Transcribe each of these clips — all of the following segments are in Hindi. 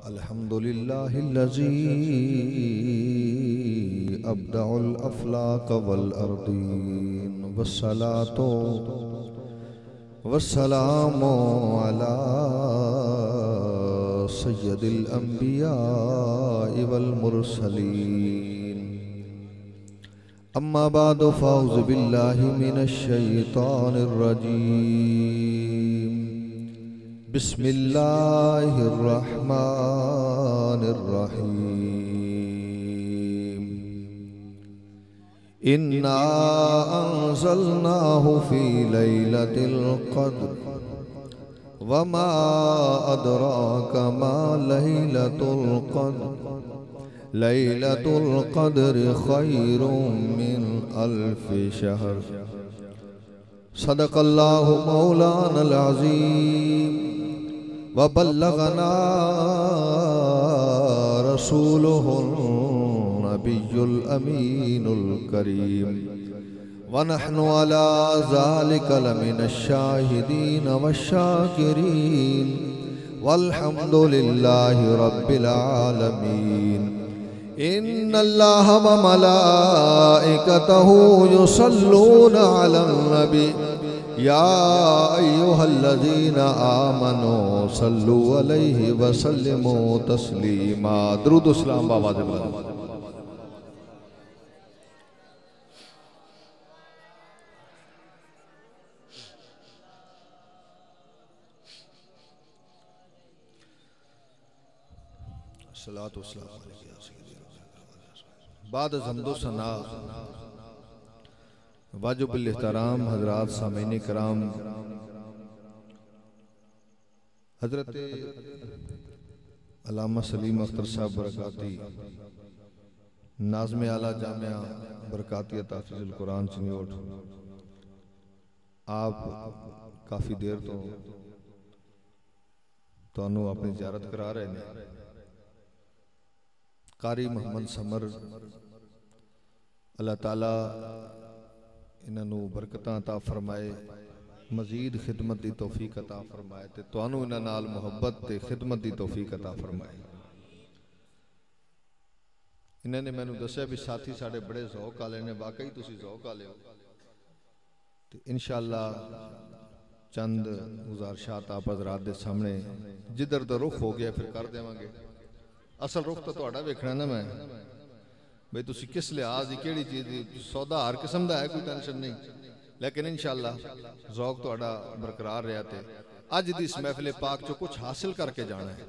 अल्हम्दुलिल्लाहिल्लज़ी अब्दअल अफ़लाक वल अर्दीन वस्सलातु वस्सलामु अला सय्यदिल अंबिया वल मुरसलीन अम्मा बाद फ़अऊज़ु बिल्लाहि मिनश शैतानिर रजीम बिस्मिल्लाहिर रहमानिर रहीम इन्ना अंज़लनाहु फ़ी लैलतिल क़द्र वमा अदराका मा लैलतुल क़द्र लैलतुल क़द्र खैरुम मिन अल्फ़ि शहर सदक़ल्लाहु मौलानल अज़ीम व बल्लगना रसूलुहुन नबियुल अमीनुल करीम व नहनु अला ज़ालिका लमिनश शाहिदीन वश्शाकिरीन वल्हम्दुलिल्लाहि रब्बिल आलमीन इन्नल्लाहा व मलाइकतहु युसल्लूना अलन नबी या अय्युहल्लज़ीना आमनू सल्लु अलैहि व सल्लिमू तस्लीमा। दुरूद व सलाम बाबा दे बुलंद। सलात व सलाम बाद हम्दो सना वाजिबुल एहतराम हजरात सामीन कराम, हजरत अल्लामा सलीम अख्तर साहब बरकाती नाज़्म आला जामिया बरकाती ताफ़सीरुल कुरान चिन्योट, आप काफ़ी देर तो तुहानू अपनी ज़ियारत करा रहे हैं। कारी मोहम्मद समर अल्लाह ताला इन्होंने बरकतां अता फरमाए, मजीद खिदमत की तौफीक अता फरमाए ते तुहानू इन्हां नाल मुहब्बत ते खिदमत की तौफीक अता फरमाए। इन्होंने मैनू दस्या भी साथी साढ़े बड़े ज़ौक वाले ने, वाकई तुसीं ज़ौक वाले हो ते इंशाअल्लाह चंद गुज़ारिशात आप हज़रात दे सामने जिधर तो रुख हो गया फिर कर देवांगे। असल रुख तो तुहाडा वेखना ना मैं बई तुसी किस लिहाज की केड़ी चीज़ की सौदा हर किस्म का है, कोई टेंशन नहीं, लेकिन इंशाअल्लाह ज़ौक तुहाडा बरकरार रहा ते अज दी इस महफिल पाक चो कुछ हासिल करके जाना है।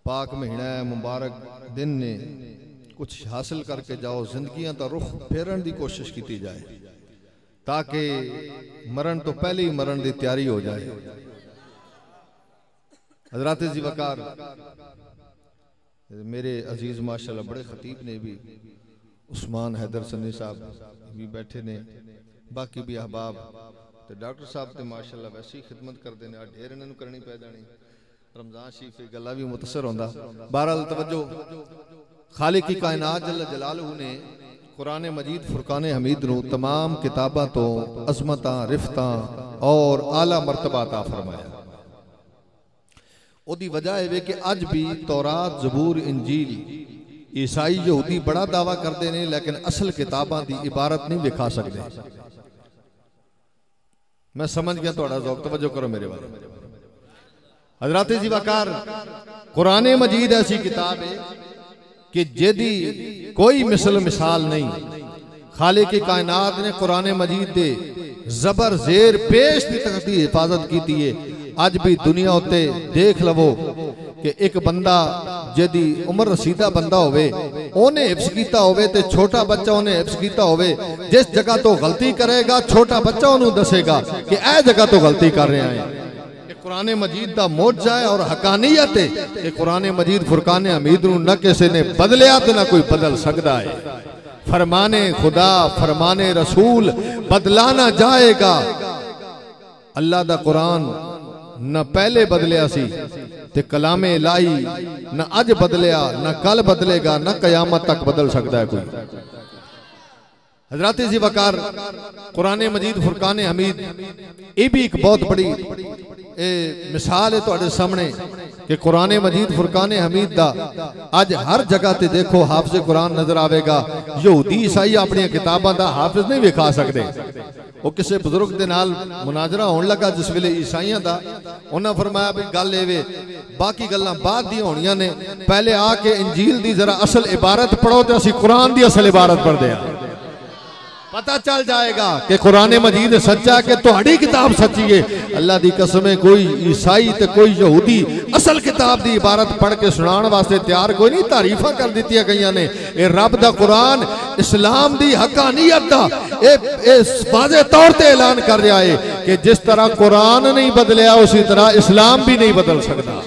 पाक महीना है, मुबारक दिन ने, कुछ हासिल करके जाओ। जिंदगियां का रुख फेरन की कोशिश की जाए ताकि मरण तो पहले ही मरण की तैयारी हो जाए। हज़रात जी वकार मेरे अजीज माशाल्लाह बड़े खतीब ने भी, उस्मान हैदर सन्नी साहब भी बैठे ने, बाकी भी अहबाब तो डॉक्टर साहब तो माशाल्लाह वैसे ही खिदमत करते हैं। ढेर इन्होंने करनी पै जानी, रमजान शरीफ गल्ला भी मुतसर होंदा। बहरहाल तवज्जो, खालिक की कायनात जल्ल जलालहू ने कुरान मजीद फुरकान हमीद नू तमाम किताबां तो अज़मतां रिफ्तां और आला मरतबा अता फरमाया। ओदी वजह है कि अज भी तौरात ज़बूर इंजील ईसाई यहूदी बड़ा दावा करते हैं, लेकिन असल किताबां दी इबारत नहीं विखा सकते। मैं समझ गया थोड़ा ज़ौक, तवज्जो करो मेरे वाले। हज़रात जी वकार कुरान मजीद ऐसी किताब है कि जेदी कोई मिसल मिसाल नहीं। खालिक की कायनात ने कुरान मजीद दे जबर जेर पेश तक की हिफाजत की है। अज भी दुनिया उत्ते देख लवो कि एक बंदा जदी उम्र रसीदा बंदा होवे ओने हिफ्ज़ कीता होवे ते छोटा बच्चा ओने हिफ्ज़ कीता होवे, जिस जगह तो गलती करेगा छोटा बच्चा ओनू दसेगा कि ए जगह तो गलती कर रहे हैं। कुरान मजीद दा मौजज़ा है और हकानियत है कि कुरान मजीद फुरकान हमीद नू न किसी ने बदलिया ते ना कोई बदल सकता है। फरमाने खुदा फरमाने रसूल बदला ना जाएगा। अल्लाह दा कुरान न पहले बदलिया सी ते कलामे इलाही न अज बदलिया न कल बदलेगा न कयामत तक बदल सकता है कोई। हजरत जी वकार कुरान मजीद फुरकान हमीद ये भी एक बहुत बड़ी ये मिसाल है तुहाडे सामने कि कुरान मजीद फुरकान हमीद दा अज हर जगह ते देखो हाफिज कुरान नजर आवेगा। यहूदी ईसाई अपनी किताबां दा हाफिज नहीं विखा सकते। वो किसी बुजुर्ग दे नाल मुनाजरा होने लगा जिस वेले ईसाइयां दा, उन्हें फरमाया भी गल एवे बाकी गल्लां बाद दी होणियां ने, पहले आके इंजील दी जरा असल इबारत पढ़ो तो असीं कुरान दी असल इबारत पढ़दे हां। पता चल जाएगा कि कुरान मजीद सच्चा कि तुहाडी किताब सच्ची है। अल्लाह दी कसम है कोई ईसाई ते कोई यहूदी असल किताब दी इबारत पढ़ के सुनाने वास्ते तैयार कोई नहीं। तारीफा कर दी गई ने। ये रब दा कुरान इस्लाम दी हकानियत दा वाज़े तौर ते ऐलान कर रहा है कि जिस तरह कुरान नहीं बदलिया उसी तरह इस्लाम भी नहीं बदल सकता।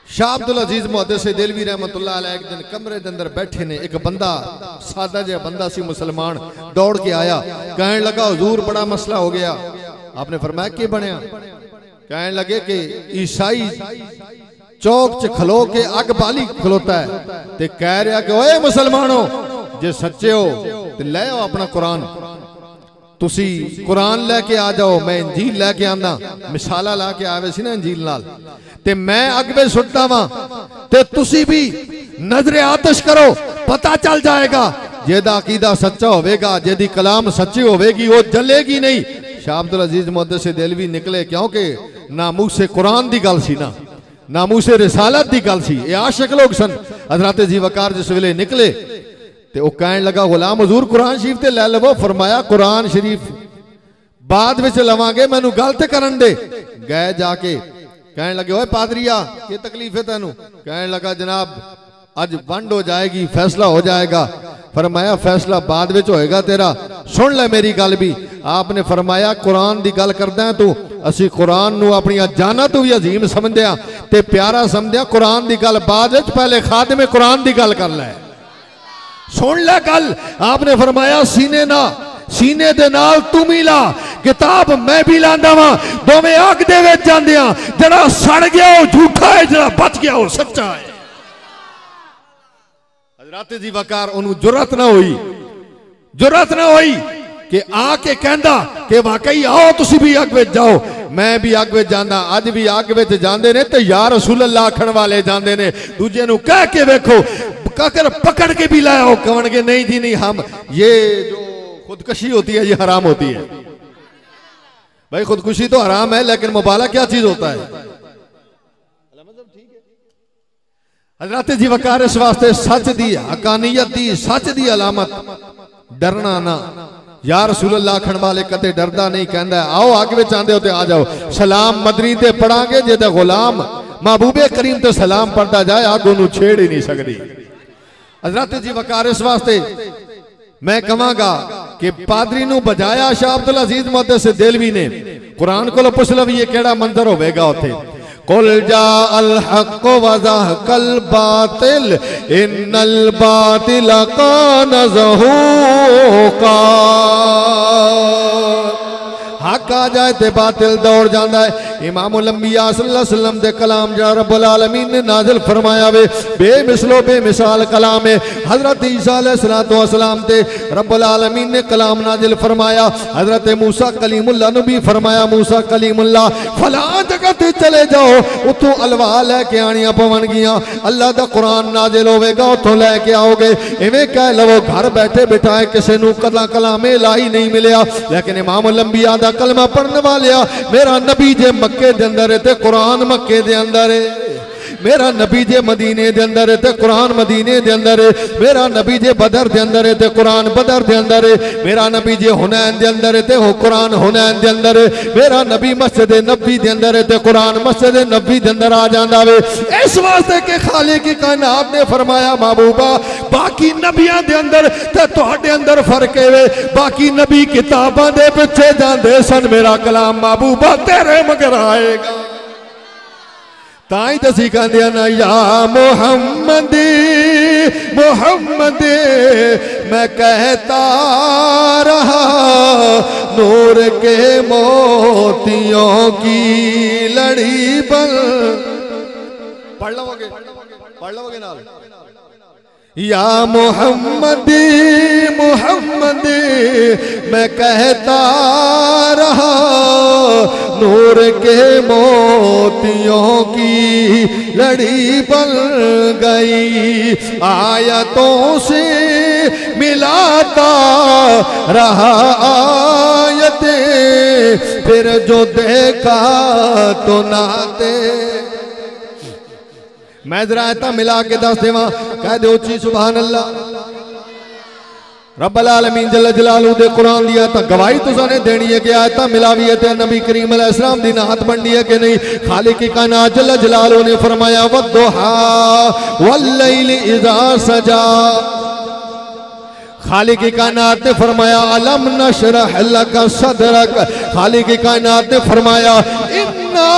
शाह अब्दुल अजीज मुहद्दिस देलवी रहमतुल्लाह अलैह एक दिन कमरे के अंदर बैठे ने, एक बंदा सादा जिहा बंदा सी मुसलमान दौड़ के आया, कहने लगा हुजूर बड़ा मसला हो गया। आपने फरमाया कि बनया? कहने लगे कि ईसाई चौक च खलो के अग बाली खलोता है ते कह रहा कि ओए मुसलमानों जे सच्चे हो तो ले आओ अपना कुरान, तुसी कुरान लैके आ जाओ, मैं इंजील लैके आना। मिसाला ला के आवे सी ना इंजील नाल, ते मैं अग में सुटता वा ते तुसी भी नजरे आतिश करो, पता चल जाएगा जेदा अकीदा सच्चा होवेगा, जेदी कलाम सच्ची होवेगी वो जलेगी नहीं। शाह अब्दुल अजीज मुहद्दिस देलवी निकले क्योंकि नामूसे कुरान दी गल सी ना, नामूसे रिसालत दी गल सी। ये आशिक लोग सन। हजरत जी वकार जिस वेले निकले ते वो कहने लगा गुलाम हुजूर कुरान शरीफ ते ले लवो। फरमाया कुरान शरीफ बाद विच लवांगे, मैनू गल ते करन दे। गए जाके कहने लगे ओए पादरिया ये तकलीफ है तेनू? कहने लगा जनाब अज वंड हो जाएगी, फैसला हो जाएगा। फरमाया फैसला बाद विच होएगा तेरा, सुन ले मेरी गल भी। आपने फरमाया कुरान दी गल करदा है तू, असी कुरान नू अपनी जाना तू भी अजीम समझदे ते प्यारा समझदे। कुरान दी गल बाद विच, पहले खादिम कुरान दी गल कर ले, सुन ले गल। आपने फरमाया सीने ना सीने दे नाल तू मिला, किताब मैं भी लांदा वा, दोवें अग दे विच जांदे आ। जड़ा सड़ गया वो झूठा है, जड़ा बच गया वो सच्चा है। हजरत जी वकार उन्हें जुरत ना हुई कि आके कहंदा कि वाकई आओ तुसी भी अग विच जाओ, मैं भी अग विच जांदा। अज भी अग विच जांदे ने ते या रसूल अल्लाह आखण वाले जांदे ने, दूजे नूं कह के वेखो, अगर पकड़ के भी लाओ कहण के नहीं जी नहीं, हम ये जो खुदकशी होती है ये हराम होती है। भाई खुदकुशी तो हराम है, लेकिन मुबाला क्या चीज होता है? हजरत जी वकार इस वास्ते सच दी हकानियत दी सच दी अलामत डरना ना। या रसूल अल्लाह आखण वाले कदे डरदा नहीं, कहंदा आओ अग विच आंदे हो ते आ जाओ। सलाम मदनी ते पढ़ांगे जेदा गुलाम महबूबे करीम ते सलाम पढ़दा जाए, अग ओनू छेड़ ही नहीं सकदी। हजरत जी वकार इस वास्ते मैं कहवांगा कि पादरी नू बजाया शाह अब्दुल अजीज मुहद्दिस देलवी ने। कुरान को पुछ लो भी ये केड़ा मंजर होवेगा उत्थे। कुल जा अल हक व ज़हकल बातिल इन्नल बातिल कान ज़हूका। हक आ जाए ते बातिल दौड़ जाता है। इमामुल अंबिया सल्लल्लाहु अलैहि वसल्लम दे कलाम जड़ा रब्बुल आलमीन ने नाजिल फरमाया वे बेमिसलो बेमिसाल कलाम है। हजरत ईसा अलैहिस्सलातु वस्सलाम ते रब्बुल आलमीन ने कलाम नाजिल फरमाया। हजरत मूसा कलीमुल्लाह ने भी फरमाया मूसा कलीमुल्लाह फला जगह ते चले जाओ, उतों अलवा लैके आनियां पवनगियां, अल्लाह दा कुरान नाजिल होवेगा, उतों लैके आओगे। इवें कह लवो घर बैठे बिठाए किसी नूं कला कलामे इलाही नहीं मिलिया, लेकिन इमामुल अंबिया दा कलमा पढ़ने वाले मेरा नबी जे मक्के दे अंदर है ते कुरान मक्के दे अंदर है। मेरा नबी जे मदीने दे अंदर है ते कुरान मदीने दे अंदर है। मेरा नबी जे बदर दे अंदर है ते कुरान बदर दे अंदर है। मेरा नबी जे हुनैन दे अंदर है ते कुरान हुनैन दे अंदर है। मेरा नबी मस्जिद नबी दे अंदर है ते कुरान मस्जिद नबी दे अंदर आ जांदा वे। इस वास्ते के खालिक की कायनात ने फरमाया महबूबा बाकी नबियां दे अंदर ते तुहाडे अंदर फर्क है। बाकी नबी किताबां दे पिछे जांदे सन, मेरा कलाम महबूबा तेरे मगर आएगा। ताई दसी कहंदे ना या मोहम्मद मोहम्मद मैं कहता रहा नूर के मोतियों की लड़ी बन। पढ़ लोगे नाल या मोहम्मद मोहम्मद मैं कहता रहा नूर के मोतियों की लड़ी बन गई। आयतों से मिलाता रहा आयतें, फिर जो देखा तो नाते। मैं जरा आयता मिला के दस देवा, कह दो ची सुभान अल्लाह। रब्बुल आलमीन जल्ल जलालू दे कुरान दिया तो गवाही तुसाने देनी है कि आयता मिलावी है ते नबी करीम अलैहिस्सलाम दी नात बननी है कि नहीं। खालिक की कायनात जल्ल जलालू ने फरमाया वद्दुहा वल्लैलि इज़ा सजा। खालिक की कायनात ने फरमाया अलम नशरह लक सदरक। खालिक की कायनात ने फरमाया इन्ना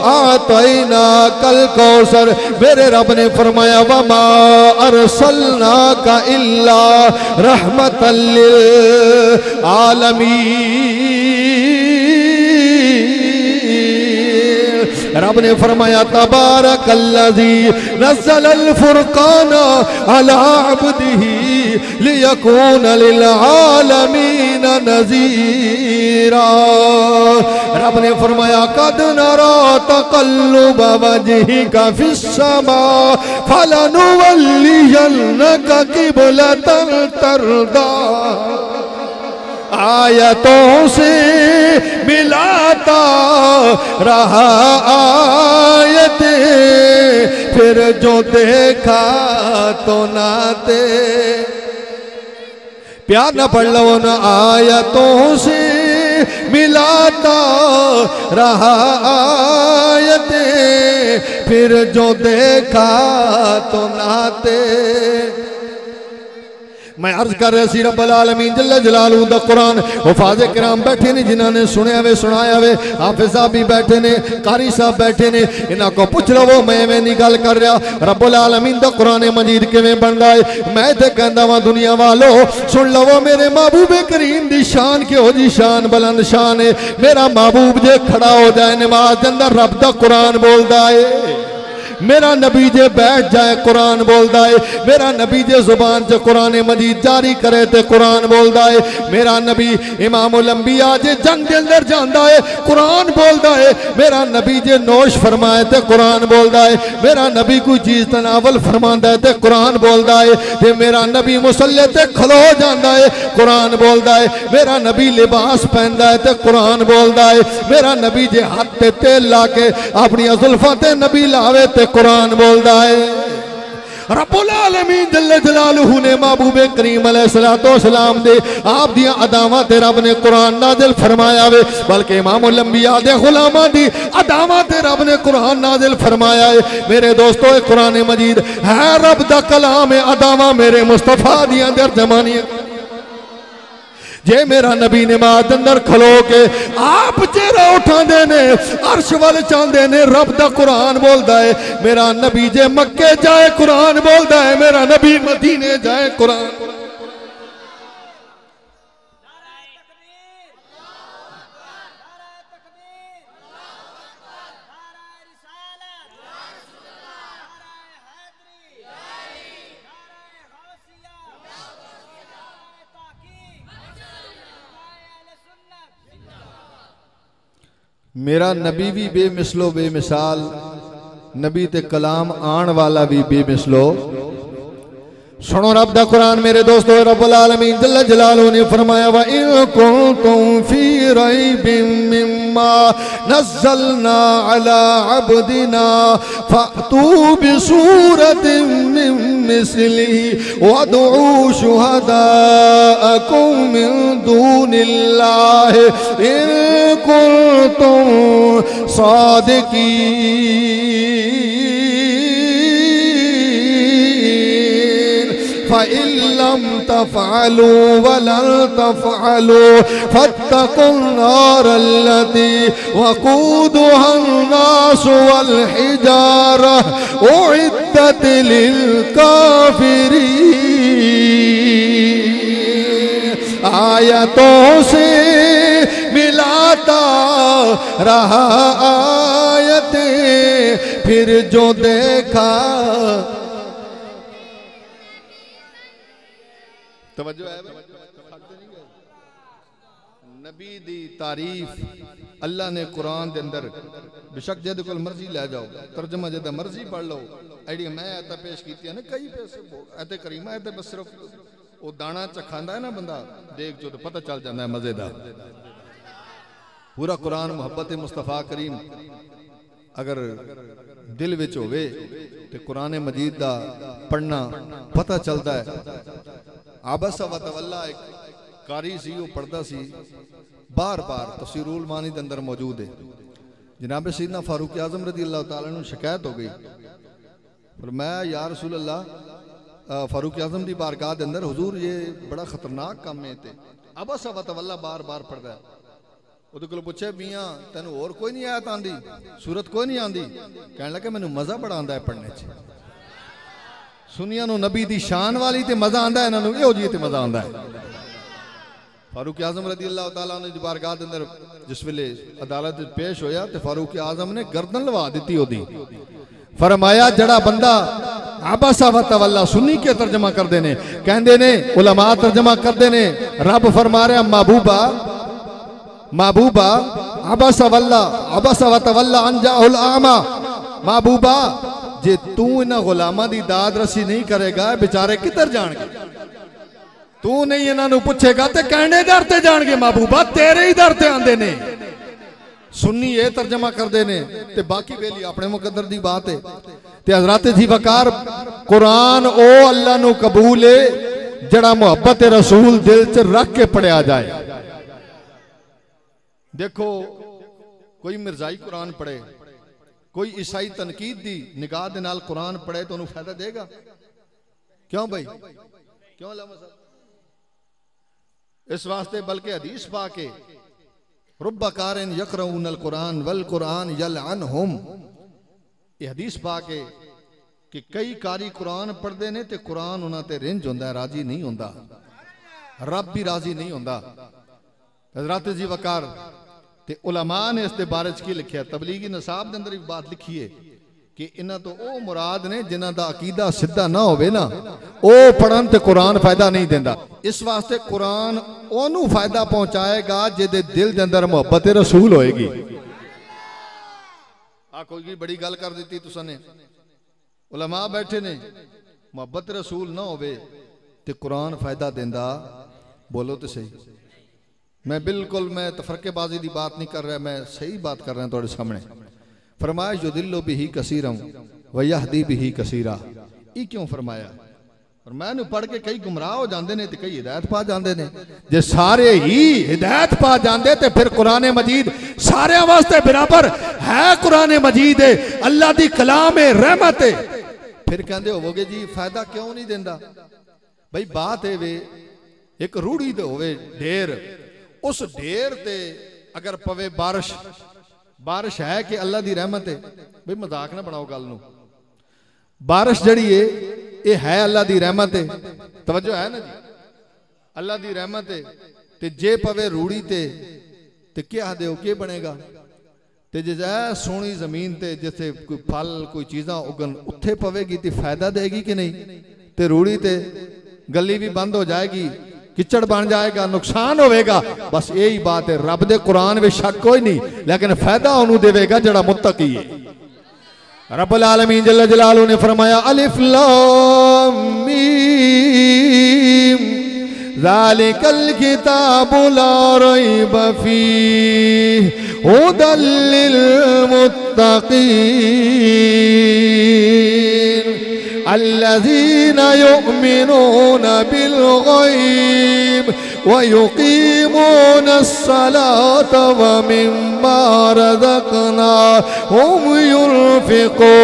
आतैना कल कौसर। मेरे रब ने फरमाया वमा अरसलना का इल्ला रहमतल लिल आलमीन। रब ने फरमाया तबारकल्लज़ी नज़्ज़लल फुरक़ान अला अब्दिही लियकून लिल आलमीन नज़ीरा। रब ने फरमाया कद नरा तक़ल्लुब वजहिका फिस्समा फलनुवल्लियन्नका क़िबलतन तर्दा। आयतों से मिलाता रहा आयतें, फिर जो देखा तो नाते। प्यार न पढ़ लो न आयतों से मिलाता रहा आयतें, फिर जो देखा तो नाते। मैं अर्ज कर रहा सी रब्बुल आलमीन जल्ल जलालहू दा कुरान हुफाज़े किराम बैठे ने जिन्होंने सुनिया वे सुनाया वे। हाफिज़ साहब भी बैठे ने, कारी साहब बैठे ने, इन्हों को पूछ लवो मैं नहीं गल कर रहा। रब्बुल आलमीन दा कुरान मजीद किवें बनदा है। मैं तो कहंदा वां दुनिया वालो सुन लवो मेरे महबूबे करीम दी शान किहो जी शान बुलंद शान है। मेरा महबूब जे खड़ा हो जाए नमाज दे अंदर रब दा कुरान बोलदा है। मेरा नबी जे बैठ जाए कुरान बोलदा है। मेरा नबी जे जुबान से कुरान मजीद जारी करे ते कुरान बोलदा है। मेरा नबी इमामुल अंबिया जे जंग के अंदर जांदा है कुरान बोलदा है। मेरा नबी जे नोश फरमाए ते कुरान बोलदा है। मेरा नबी कोई चीज तनावल फरमांदा है ते कुरान बोलदा है। ते मेरा नबी मुसल्ले ते खलो जांदा है कुरान बोलदा है। मेरा नबी लिबास पहनदा है ते कुरान बोलदा है। मेरा नबी जे हाथ ते तेल ला के अपनी जुल्फां ते नबी लावे ते कुरान बोलदा है। रब्बुल आलमीन जल्ल जलालहू ने महबूबे करीम अलैहिस्सलाम दे आप दियां अदावां ते रब ने कुरान नाजिल फरमाया वे। बल्कि इमामुल अंबिया दे गुलामां दी अदावां ते रब ने कुरान नाजिल फरमाया है। मेरे दोस्तों कुरान मजीद है रब दा कलाम है। अदावां मेरे मुस्तफा दियां तर्जमानियां। जे मेरा नबी नमाज अंदर खलो के आप चेहरा उठाते ने अर्श वाल चाहते ने रब दा कुरान बोलता है। मेरा नबी जे मक्के जाए कुरान बोलता है। मेरा नबी मदीने जाए कुरान। मेरा नबी भी बेमिसलो बेमिसाल, नबी ते कलाम आन वाला भी बेमिसलो। सुनो रब दा कुरान मेरे दोस्तों। रब्बुल आलमीन जल्ल जलालहू ने फरमाया व इन कुंतुम फी रैबिम मिम्मा नज़्ज़लना अला अब्दिना फअतू बिसूरतिन मिन मिस्लिही वदऊ शुहदाअकुम मिन दूनिल्लाहि इन कुंतुम सादिकीन। फ़इल्लम तफ़अलू वलन तफ़अलू फत्तक़ुन्नारल्लती वक़ूदुहन्नास वल हिजारा उइद्दत लिलकाफ़िरीन। आयतों से मिलाता रहा आयतें, फिर जो देखा। तवज्जो है नबी दी तारीफ अल्लाह ने कुरान के अंदर बेशक जिद को मर्जी लै जाओ तर्जमा जिदा मर्जी पढ़ लो एडी मैं आयत पेश की ने कई पैसे ऐत करीमा ऐत बस सिर्फ वो दाना चखांदा है ना बंदा देख जो तो पता चल जाता है मजेदार। पूरा कुरान मुहब्बत मुस्तफा करीम अगर दिल विच होवे ते कुरान मजीद दा पढ़ना पता चलता है। आबसा व तवल्ला एक कारी सी वो पढ़ता सी बार बार तफसीरुल मानी के अंदर मौजूद है। जनाब सैयदना फारूक आजम रज़ी अल्लाह तआला अन्हु शिकायत हो गई पर मैं या रसूल अल्लाह फारूक आजम की बारगाह के अंदर हुजूर ये बड़ा खतरनाक काम है ते अबसा व तवल्ला बार बार पढ़ता है। उहदे कोलों पूछे मियां तेन होर कोई नहीं आयत आंदी सूरत कोई नहीं आंदी कहने लगे मैनू मज़ा बड़ा आंदा है पढ़ने च सुनिया नू नबी दी शान वाली ते मज़ा आंदा है इन्हां नू इहो जी ते मज़ा आंदा है। फारूक आजम रज़ी अल्लाह तआला अन्हु दी बारगाह दे अंदर जिस वेले अदालत पेश होया ते फारूक आजम ने गर्दन लवा दी ओदी फरमाया जड़ा बंदा आबसा व तवल्ला सुन्नी के तर्जमा करते ने कहंदे ने उलमा तर्जमा करते ने रब फरमा रहा महबूबा महबूबा आबसा व तवल्ला अन जाहुल आमा महबूबा जे तू इन्हां गुलामां दी दाद रसी नहीं करेगा बेचारे किधर जाणगे तू नहीं इन्हां पूछेगा तो कहने दर ते जाणगे महबूबा तेरे ही दर ते आंदे ने। सुन्नी ये तर्जमा करते ने ते बाकी बेली अपने मुकद्दर दी बात है ते हजरत जी वकार कुरान ओ अल्लाह नू कबूल है जड़ा मुहब्बत रसूल दिल च रख के पढ़िया जाए। देखो कोई मिर्जाई कुरान पढ़े कोई ईसाई तनकीद दी निगाह दे नाल कुरान पढ़े तो उन्हें फायदा देगा क्यों भाई क्यों लामा साहब इस वास्ते बल्कि हदीस पाके रुब्बा कारिन यकरऊन अल कुरान वल कुरान यलअनहुम ये हदीस पाके कि कई कारी कुरान पढ़ते ने ते कुरान उन्हां ते रिंज होंदा है राजी नहीं होंदा रब भी राजी नहीं होंदा। हजरत जी वकार ते उलमा ने इस दे बारे च की लिखिया तबलीगी नसाब दे अंदर भी बात लिखी है कि इन्हां तो ओ मुराद ने जिन्हां दा अकीदा सीधा ना होवे ना ओ पढ़न ते कुरान फायदा नहीं देंदा। इस वास्ते कुरान ओनू फायदा पहुंचाएगा जिहदे दिल दे अंदर मुहब्बत रसूल होएगी। आ कोई भी बड़ी गल कर दी तुसां ने उलमा बैठे ने मुहब्बत रसूल ना होवे ते कुरान फायदा देंदा बोलो तो सही। मैं बिल्कुल मैं तफरकेबाजी की बात नहीं कर रहा मैं सही बात कर रहा थोड़े सामने। फरमाया युदिल्लु बिही कसीरम व यहदी बिही कसीरा ये क्यों फरमाया और मैं पढ़ के कई गुमराह हो जाते हैं तो कई हिदायत पा जाते हैं। जे सारे ही हिदायत पा जाते तो फिर कुरान मजीद सारे वास्ते बराबर है। कुरान मजीद है अल्लाह दी कलाम है रहमत है फिर कहते होवोगे जी फायदा क्यों नहीं देंदा। भाई बात है वे एक रूढ़ी तो होवे ढेर उस ढेर ते अगर पवे बारिश बारिश है कि अल्लाह दी रहमत है। भाई मजाक ना बनाओ गल नूं बारिश जड़ी है ये है अल्लाह दी रहमत है तवज्जो है ना जी अल्लाह दी रहमत है ते जे पवे रूड़ी ते क्या दो के बनेगा ते जे सोहनी जमीन ते जिथे कोई फल कोई चीज़ां उगन उत्थे पवेगी तो फायदा देगी कि नहीं ते रूड़ी ते गली भी बंद हो जाएगी किचड़ बन जाएगा नुकसान होगा। बस यही बात है रब दे कुरान में शक कोई नहीं लेकिन फायदा उन्होंने देगा जड़ा मुत्तकी है। रब्बुल आलमीन जल्ल जलालहू ने फरमाया अलिफ लाम मीम ज़ालिकल किताबु ला रैब फीह हुदल लिल मुत्तकीन अल्लज़ीना युमिनूना बिल गैब व युकीमूना अस्सलात व मिम्मा रज़क़नाहुम युनफ़िक़ून।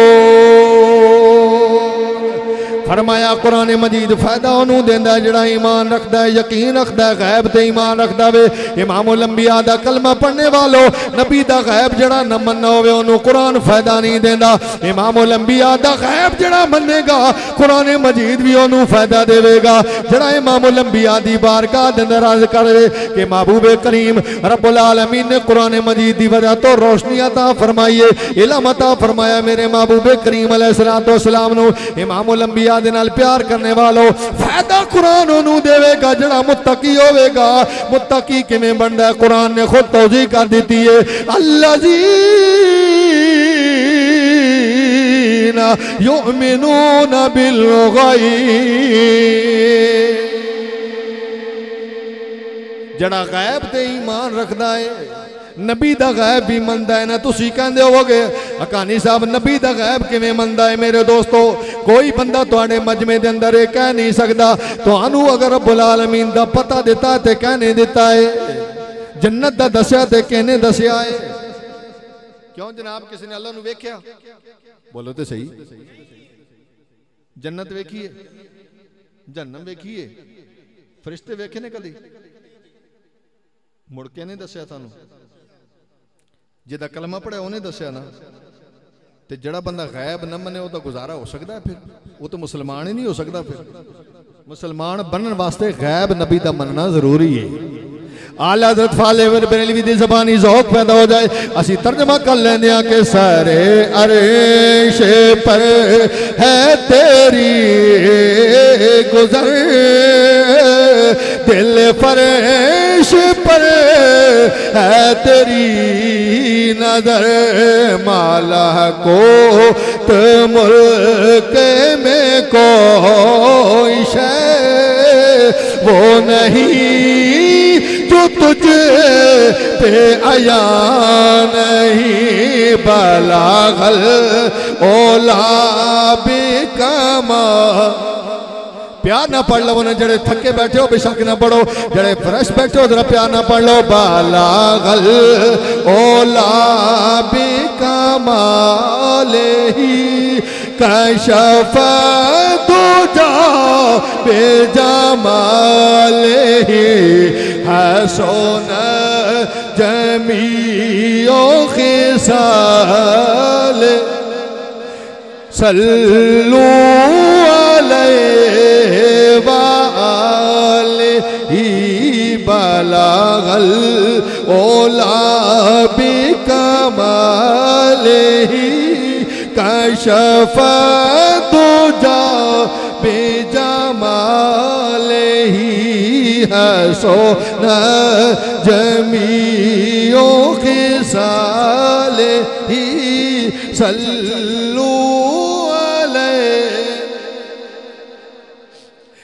फरमाया कुरान मजीद फायदा उन्होंने देंदा जड़ा ईमान रखता है यकीन रखता है गैब ते ईमान रखता है। इमामुल अंबिया दा कलमा पढ़ने वालों नबी दा गैब जड़ा न मनना होवे उन्होंने कुरान फायदा नहीं देंदा। इमामुल अंबिया दा गैब जड़ा मनेगा कुरान मजीद भी उन्होंने फायदा देवेगा। जड़ा इमामुल अंबिया दी बारगाह दे अंदर अर्ज करे कि महबूबे करीम रब्बुल आलमीन ने कुरान मजीद दी वजह तो रोशनी अता फरमाई है इल्म अता फरमाया। मेरे महबूबे करीम अलैहिस्सलातु वस्सलाम नु इमामुल अंबिया अल्लाह दे नाल प्यार करने वालों, फायदा कुरान ओनू देवेगा जड़ा मुत्तकी होवेगा। मुत्तकी किवें बनदा है, कुरान ने खुद तौजीह कर दी है। अल्लज़ीना युमिनूना बिल गैब, जड़ा गैब ते ईमान रखदा है, नबी दा गैब भी मनदा है ना। तुसी कहंदे होवोगे हकानी साहब नबी दा गैब किवें मनदा है? मेरे दोस्तों, कोई बंदा तुहाडे मजमे दे अंदर ये कह नहीं सकदा तुहानू अगर रब्बुल आलमीन दा पता दिता ते कहने दिता है, जन्नत दा दस्या ते कहने दस्या है। क्यों जनाब, किसी ने अल्लाह नू वेख्या? बोलो तो सही। जन्नत वेखी है, जहन्नम वेखी है, फरिश्ते वेखे ने कदी? मुड़ के नहीं दस्या सानू। जिहदा कलमा पढ़िया उन्हें दस्या ना। ते जड़ा बंदा गैब न मने वो गुजारा हो सकता है? फिर वो तो मुसलमान ही नहीं हो सकता। फिर मुसलमान बनने वास्ते गैब नबी दा मनना जरूरी है। आला हज़रत फालेवर बरेलवी दी ज़बानी ज़ौक़ पैदा हो जाए। असी तर्जमा कर लेंदे हां कि सारे अर्श पर है तेरी गुज़र, दिल फर्श पर है तेरी नजर, माला को तो मुल्क में कोई शै वो नहीं जो तुझे पे आया नहीं। बलागल ओला बेकमा, प्यार ना पढ़ लो ना, जड़े थके बैठे हो बेशक ना पढ़ो, जड़े फ्रेश बैठे हो जरा प्यार ना पढ़ लो। बलागल ओला बेकमाले ही कशफ दुजा बेजमाले ही हसन जमीओ खिसाल, सल्लू अलैहि व आलिही बलागल ओला बिकमालिही कशफ दुजा बेजमालिही हसन जमीओ खिसालिही सल्लू।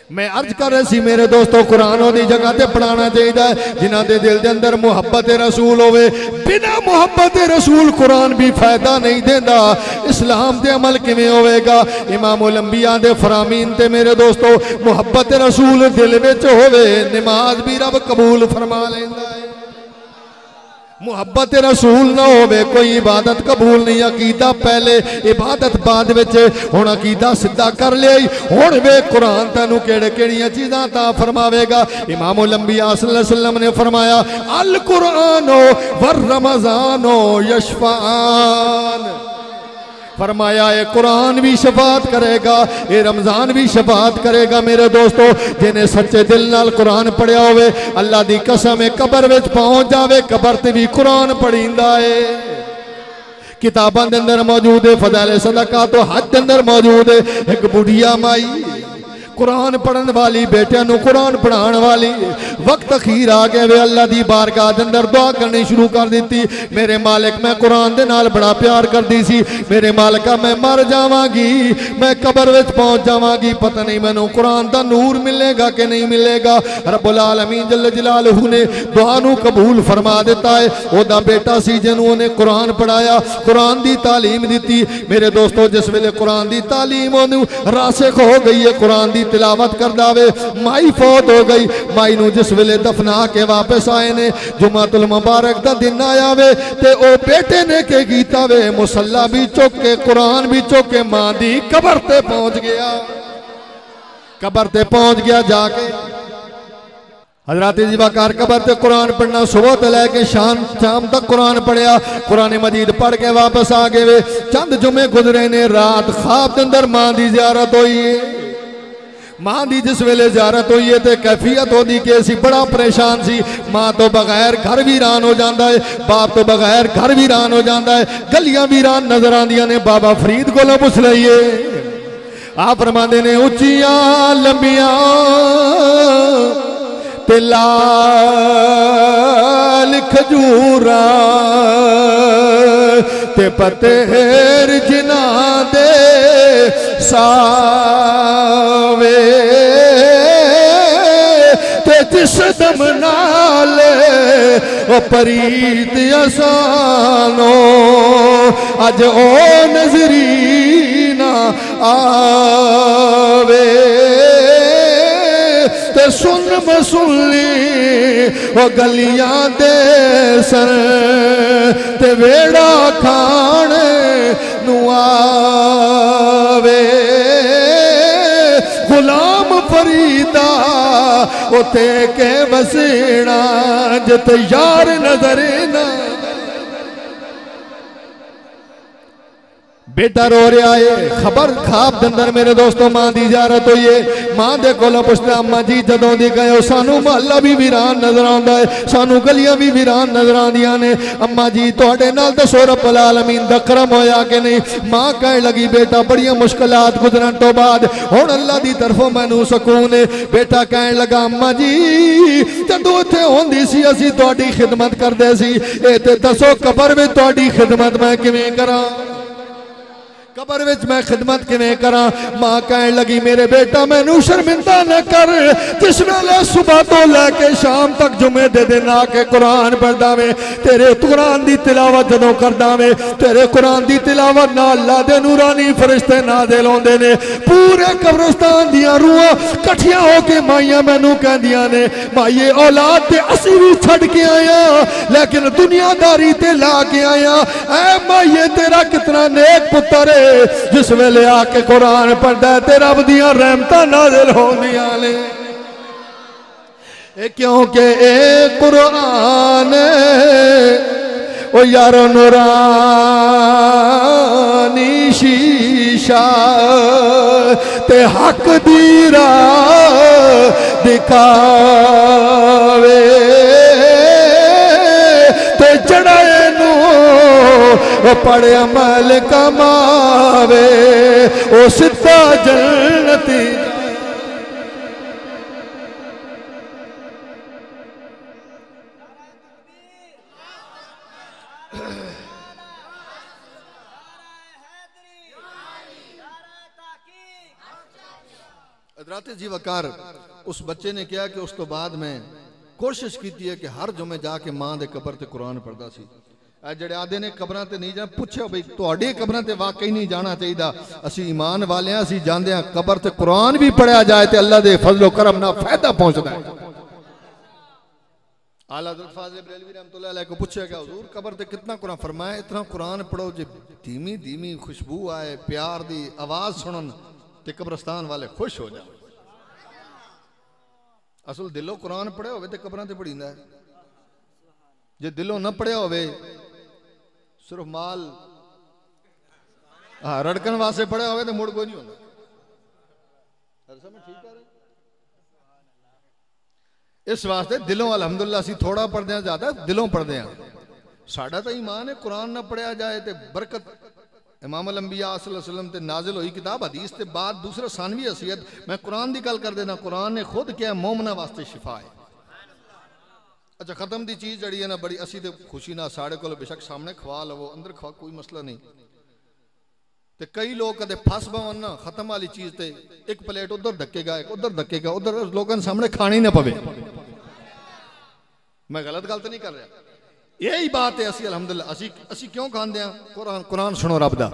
मैं अर्ज कर रही सी मेरे दोस्तों, कुरान ओदी जगह ते पढ़ाना चाहिए जिन्हां दे दिल दे अंदर मुहब्बत रसूल होवे। बिना मुहब्बत रसूल कुरान भी फायदा नहीं देता। इस्लाम ते अमल किवें होवेगा? इमामुल अंबिया दे फरामीन ते मेरे दोस्तों मुहब्बत रसूल दिल विच होवे, नमाज भी रब कबूल फरमा लेंदा है। मुहब्बत रसूल ना होवे कोई इबादत कबूल नहीं। अकीदा पहले इबादत बाद विच। हुण अकीदा सीधा कर लिया, हुण वे कुरान तैनूं केड़े केड़ियां चीज़ां ता फरमावेगा। इमामुल अंबिया सल्लल्लाहु अलैहि वसल्लम ने फरमाया अल कुरानो वर रमज़ानो यशफ़ान। फरमाया ये कुरान भी शफात करेगा, ये रमजान भी शफात करेगा। मेरे दोस्तों जिन्हें सच्चे दिल नाल कुरान पढ़िया होवे, अल्लाह दी कसम है कबर विच पहुंच जावे, कबर ते भी कुरान पढ़ींदा है। किताबां दे अंदर मौजूद है, फज़ाइल सदका तो हज दे अंदर मौजूद है। एक बुढ़िया माई कुरान पढ़न वाली, बेटियां नूं कुरान पढ़ाने वाली, वक्त अखीर आ गया वे अल्लाह दी बारगाह दे अंदर दुआ करनी शुरू कर दी। मेरे मालिक मैं कुरान दे नाल बड़ा प्यार करदी सी, मेरे मालिका मैं मर जावांगी, मैं कबर विच पहुंच जावांगी, पता नहीं मैनूं कुरान दा नूर मिलेगा कि नहीं मिलेगा। रब्बुल आलमीन जल्ल जलालहू ने दुआ नूं कबूल फरमा दिता है। ओदा बेटा सी जिन्होंने उन्हें कुरान पढ़ाया, कुरान दी तालीम दी। मेरे दोस्तों जिस वेले कुरान दी तालीम ओनू रासिख हो गई है, कुरान दी तिलावत कर दावे, माई फौत हो गई। माई नूं जिस वेले दफना के वापस आए ने, जुमातुल मुबारक दा दिन आया वे ते ओ बेटे ने के कीता वे, मुसल्ला भी चुक के कुरान भी चुक के मां दी कबर ते पहुंच गया, कबर ते पहुंच गया जाके हजरत जीवाकार कबर ते कुरान पढ़ना, सुबह तो लैके शाम तक कुरान पढ़िया, कुरान मजीद पढ़ के वापस आ गए वे। चंद जुमे गुजरे ने, रात ख्वाब के अंदर मां की जियारत हुई है। मां की जिस वेले जियारत हुई है तो कैफियत होती कि असी बड़ा परेशान सी। मां तो बगैर घर वीरान हो जाता है, बाप तो बगैर घर वीरान हो जाता है, गलियां वीरान नजर आंदियां ने। बाबा फरीद कोलों पुछ लईए, आप फरमाते ने उच्चियां लंबियां ते लाल खजूरा ते पतेर जिना दे सावे ते जिस दम नाल ओ परीत असानो अज ओ नजरीना आवे ते सुन मसुली ओ गलियां दे सर ते वेड़ा खाने नुआवे गुलाम फरीदा उते के बसेड़ा जत यार नजर ना बेटा रो रहा है खबर खाब अंदर मेरे दोस्तों मां की इजारत हुई है मां दे कोलों पुछदा अम्मा जी जदों दी गए सानू महल्ला भी वीरान नजर आंदा है सानू गलियां भी वीरान नजर आंदियां ने अम्मा जी तुहाडे नाल दसो रब्बुल आलमीन दा करम होया कि नहीं मां कह लगी बेटा बड़ी मुश्किलात गुजरन तो बाद हुण अल्लाह दी तरफों मैनू सुकून है बेटा कह लगा अम्मा जी जदों इत्थे होंदी सी असीं तुहाडी खिदमत करदे सी ए ते दसो कबर विच तुहाडी खिदमत मैं किवें करां कबर विच मैं खिदमत किवें करा मां कह लगी मेरे बेटा मैनू शर्मिंदा न कर जिस वेले सुबह तो लैके शाम तक जुमे दे दिन आके कुरान पढ़दा वे तेरे कुरान दी तिलावत जदों करदा वे तेरे कुरान दी तिलावत नाल अल्लाह दे नूरानी फरिश्ते नाज़िल होंदे ने पूरे कब्रिस्तान दियां रूहां इकट्ठियां होके माइयां मैनू कहंदियां ने माइये औलाद ते असीं भी छड़ के आया लेकिन दुनियादारी ते ला के आया ऐ माइये तेरा कितना नेक पुत्र है जिस वेले आके कुरान पढ़दा है ते रब दियां रहमतां नाज़िल होंदियां ने क्योंकि ए कुरान ओ यारो नूरानी शीशा ते हक दी राह दिखावे ते जड़े नू पढ़े अमल कमावे ओ सिद्धा जन्नती हज़रात जी वकार उस बच्चे ने क्या कि उस तो बाद में कोशिश की है कि हर जुमे जाके मां दे कबर ते कुरान पढ़दा सी जड़े आदे ने कबरां ते नहीं जाना पुछो बई तुहाडी कबरां ते वाकई नहीं जाना चाहिए असी ईमान वाले असी जांदे हां कबर ते कुरान भी पढ़िया जाए तो अल्लाह दे फजलो करम ना फायदा पहुंचदा है आला हज़रत फाज़िल बरेलवी रहमतुल्लाह अलैह को पूछा क्या हुजूर कबर ते कितना कुरान फरमाया इतना कुरान पढ़ो जो धीमी धीमी खुशबू आए प्यार दी आवाज सुनन ते कब्रिस्तान वाले खुश हो जाए असल दिलों कुरान पढ़िया होवे ते कबरां ते पढ़ींदा है जे दिलों न पढ़िया होवे सिर्फ माल हाँ रड़कन वास्ते पढ़िया होवे तो मुड़ कोई नहीं होना ठीक है इस वास्ते दिलों अल्हम्दुलिल्लाह असीं थोड़ा पढ़ते हैं ज्यादा दिलों पढ़ते हैं साडा तो ईमान है कुरान ना पढ़िया जाए तो बरकत इमाम अल अंबिया सल्लल्लाहु अलैहि वसल्लम ते नाजिल हुई किताब हदीस ते बाद दूसरा सानवी हसीयत मैं कुरान की गल कर देना कुरान ने खुद क्या मोमना वास्ते शिफा है अच्छा खत्म दी चीज़ जड़ी है ना बड़ी असी तो खुशी ना साढ़े को बेशक सामने खवा लवो अंदर खवा कोई मसला नहीं ते कई लोग कदे फस पवन ना खत्म वाली चीज़ ते एक प्लेट उधर धक्केगा एक उधर धक्केगा उधर लोगों सामने खानी ना पवे मैं गलत गल तो नहीं कर रहा यही बात है असी अल्हम्दुलिल्लाह असी क्यों खांदे हैं कुरान कुरान सुनो रब दा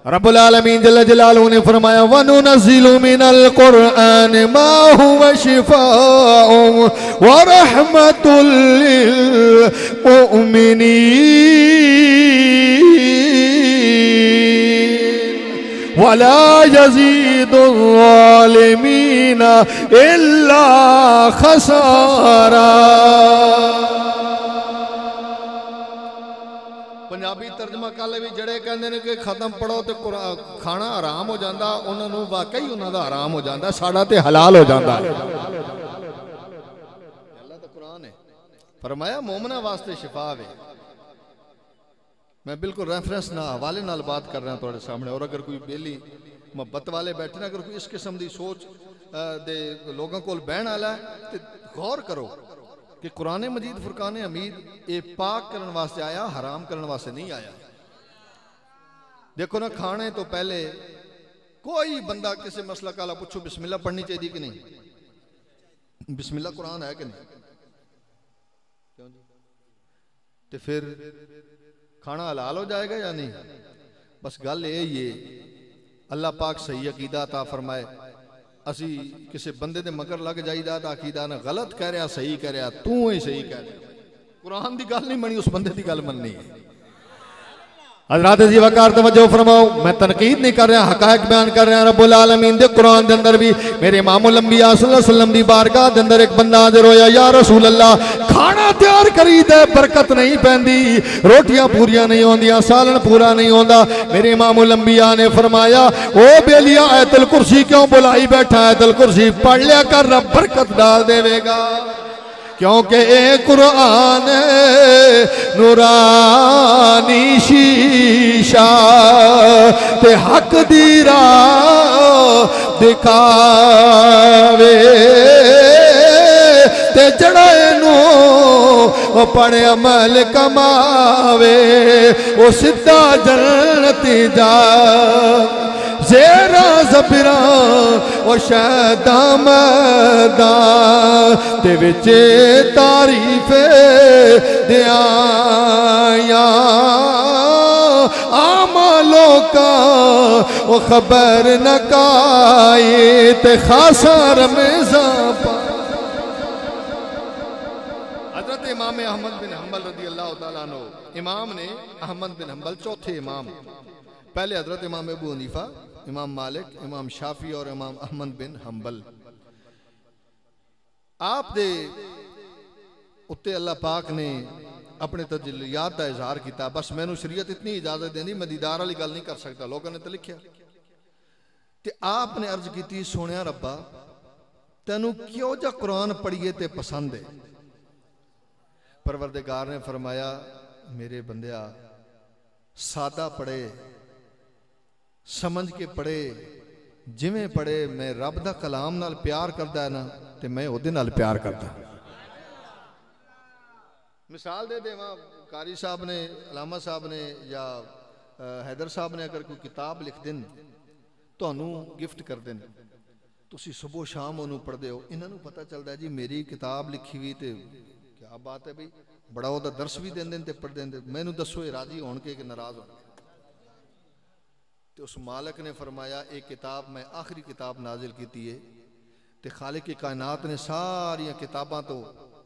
रब्बुल आलमीन जल्ल जलालहू ने फरमाया वनुनज़्ज़िलु मिनल कुरआन मा हुवा शिफाउन व रहमतुल लिल मुमिनीन वला यज़ीदुल ज़ालिमीन इल्ला खसारा पंजाबी तर्जमा कर ले भी जड़े कहते हैं कि खत्म पढ़ो तो खाना हराम हो जाता उन्होंने वाकई उन्होंने हराम हो जाता साड़ा तो हलाल हो जाता अल्लाह तो कुरान है फरमाया मोमना वास्ते शिफा है मैं बिल्कुल रेफरेंस ना हवाले नाल बात कर रहा थोड़े सामने और अगर कोई बेली मुहब्बत वाले बैठे ना, अगर कोई इस किस्म की सोच दे लोगों को बहन वाला है तो गौर करो कि कुरान मजीद फुरकान हमीद ये पाक करने वास्ते आया, हराम करने वास्ते नहीं आया। देखो ना, खाने तो पहले कोई बंदा किसी मसला काला पूछो बिस्मिल्लाह पढ़नी चाहिए कि नहीं? बिस्मिल्लाह कुरान है कि नहीं? क्यों जी? तो फिर खाना हलाल हो जाएगा या नहीं? बस गल यही है, अल्लाह पाक सही अकीदा अता फरमाए। असी किसी बंदे दे मगर लग जाईदा तो अकीदा ना गलत कह रहा सही कह रहा, तू ही सही कह रहा, कुरान की गल नहीं मनी, उस बंदे की गल मननी है। हज़रात जी वकार तवज्जो फरमाओ, मैं तनकीद नहीं कर रहा, हकायक बयान कर रहा। रब्बुल आलमीन दे कुरान दे अंदर भी मेरे इमामुल अंबिया सल्लल्लाहु अलैहि वसल्लम दी बारगाह दे अंदर एक बंदा हाजिर होया, या रसूल अल्लाह खाना तैयार करी दे, बरकत नहीं पैंदी, रोटियां पूरियां नहीं होंदियां, सालन पूरा नहीं होंदा। मेरे इमामुल अंबिया ने फरमाया, ओ बेलिया आयतुल कुर्सी क्यों बुलाई बैठा? आयतुल कुर्सी पढ़ लिया कर, रब बरकत डाल देवेगा, क्योंकि ए कुरान नूरानी शीशा ते हक दी राह दिखावे, ते जड़ा इनू पढ़े अमल कमावे, ओ सीधा जन्नती जा जेरा ज़बीरा ओ शहदा मदा ते विचे तारीफ दिया आमा लोका ओ खबर न काए ते खासा रमज़ान पा। हज़रत इमाम अहमद बिन हम्बल रज़ी अल्लाह तआला अन्हु, इमाम ने अहमद बिन हम्बल चौथे इमाम, पहले हज़रत इमाम अबू हनीफा, इमाम मालिक, इमाम शाफी और इमाम अहमद बिन हम्बल। आप दे उत्ते अल्लाह पाक ने अपने तजल्लियात का इजहार किया। बस मैनू शरीयत इतनी इजाजत देनी, मैं दीदार वाली गल नहीं कर सकता, लोगों ने तो लिखा। ते आपने अर्ज की, सोनिया रब्बा तेनू क्यों जा कुरान पढ़िए ते पसंद है? परवरदिगार ने फरमाया, मेरे बंदिया सादा पढ़े, समझ के पढ़े, जिमें पढ़े, मैं रब दा कलाम नाल प्यार करदा है ना, ते मैं ओदे नाल प्यार करदा। मिसाल दे देवां, कारी साहब ने, अलामा साहब ने या हैदर साहब ने अगर कोई किताब लिख देन, तुहानू गिफ्ट कर देन, तुसी सुबह शाम उन्होंने पढ़ते हो, इन्होंने पता चलता है जी मेरी किताब लिखी हुई, तो क्या बात है भाई, बड़ा वह दर्श भी देंगे तो पढ़ देंगे, मैनू दसो ये राजी हो के नाराज हो। तो उस मालिक ने फरमाया, एक किताब मैं आखिरी किताब नाजिल की है, तो खालिक की कायनात ने सारिया किताबों तो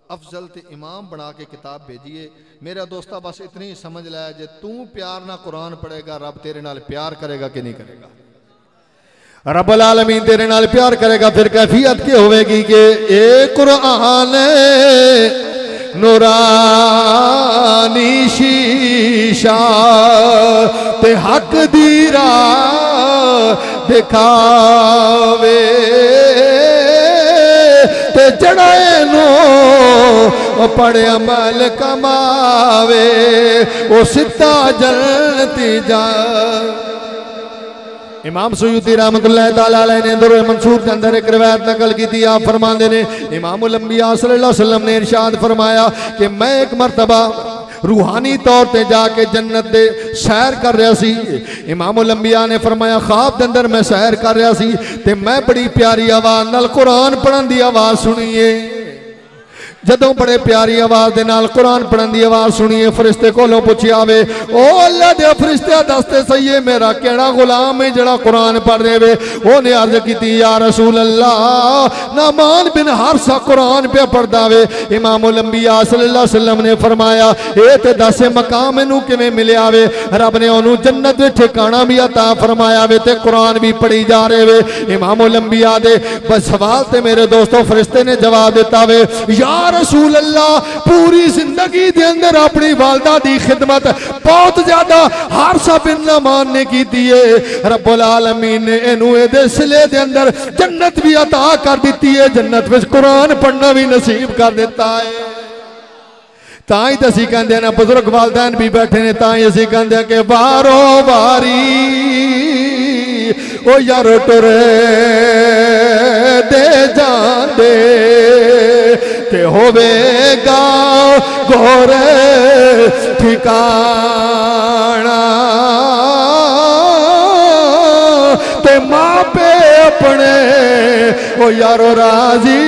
अफजल ते इमाम बना के किताब भेजी है। मेरा दोस्ता बस इतनी ही समझ लाया, जे तू प्यार ना कुरान पढ़ेगा, रब तेरे नाल प्यार करेगा कि नहीं करेगा? रब्बुल आलमीन तेरे नाल प्यार करेगा। फिर कैफियत क्या होगी कि ए कुरान नूरानी शीशा ते हक दी राह दिखावे, ते जड़ा इनू पढ़े अमल कमावे, ओ सीधा जन्नती जा। इमाम सुयूती रहमतुल्लाह तआला अलैह ने दुर्र मंसूर के अंदर एक रिवायत नकल की थी। आप फरमाते ने, इमामुल अंबिया सल्लल्लाहु अलैहि वसल्लम ने इरशाद फरमाया कि मैं एक मरतबा रूहानी तौर पर जाके जन्नत दे सैर कर रहा सी। इमामुल अंबिया ने फरमाया, ख्वाब के अंदर मैं सैर कर रहा सी ते मैं बड़ी प्यारी आवाज़ नाल कुरान पढ़न की आवाज़ सुनीए। जदों बड़े प्यारी आवाज़ के नाल कुरान पढ़न की आवाज़ सुनीए, फरिश्ते कोलों पूछिया वे, ओ अल्लाह दे फरिश्ते दसते सही है मेरा केड़ा गुलाम है जड़ा कुरान पढ़ रहे वे? उन्हें अर्ज की, या रसूल अल्लाह नामान बिन हारसा कुरान पे पढ़दा वे। इमामुल अंबिया सल्लल्लाहु अलैहि वसल्लम ने फरमाया, ए ते दस मकाम इनू किवें मिलिया वे? रब ने ओनू जन्नत दे ठिकाना भी अता फरमाया वे ते कुरान भी पढ़ी जा रहे वे। इमामुल अंबिया दे बस सवाल ते मेरे दोस्तों फरिश्ते ने जवाब दिता वे, या रसूल अल्लाह पूरी जिंदगी दे अंदर अपनी वालदा दी खिदमत बहुत ज्यादा हारसा बिन नमान ने की है। रब्बुल आलमीन ने इनू इहदे सिले दे अंदर जन्नत भी अता कर दी है, जन्नत विच कुरान पढ़ना भी नसीब कर दिता है। ताई तो असीं कहंदे ना, बुजुर्ग वालदैन भी बैठे ने, ताई असीं कहंदे कि वारो वारी ओ यारो टुरे दे जांदे ते होवेगा गोरे ठिकाना ते माँ पे अपने ओ यारो राजी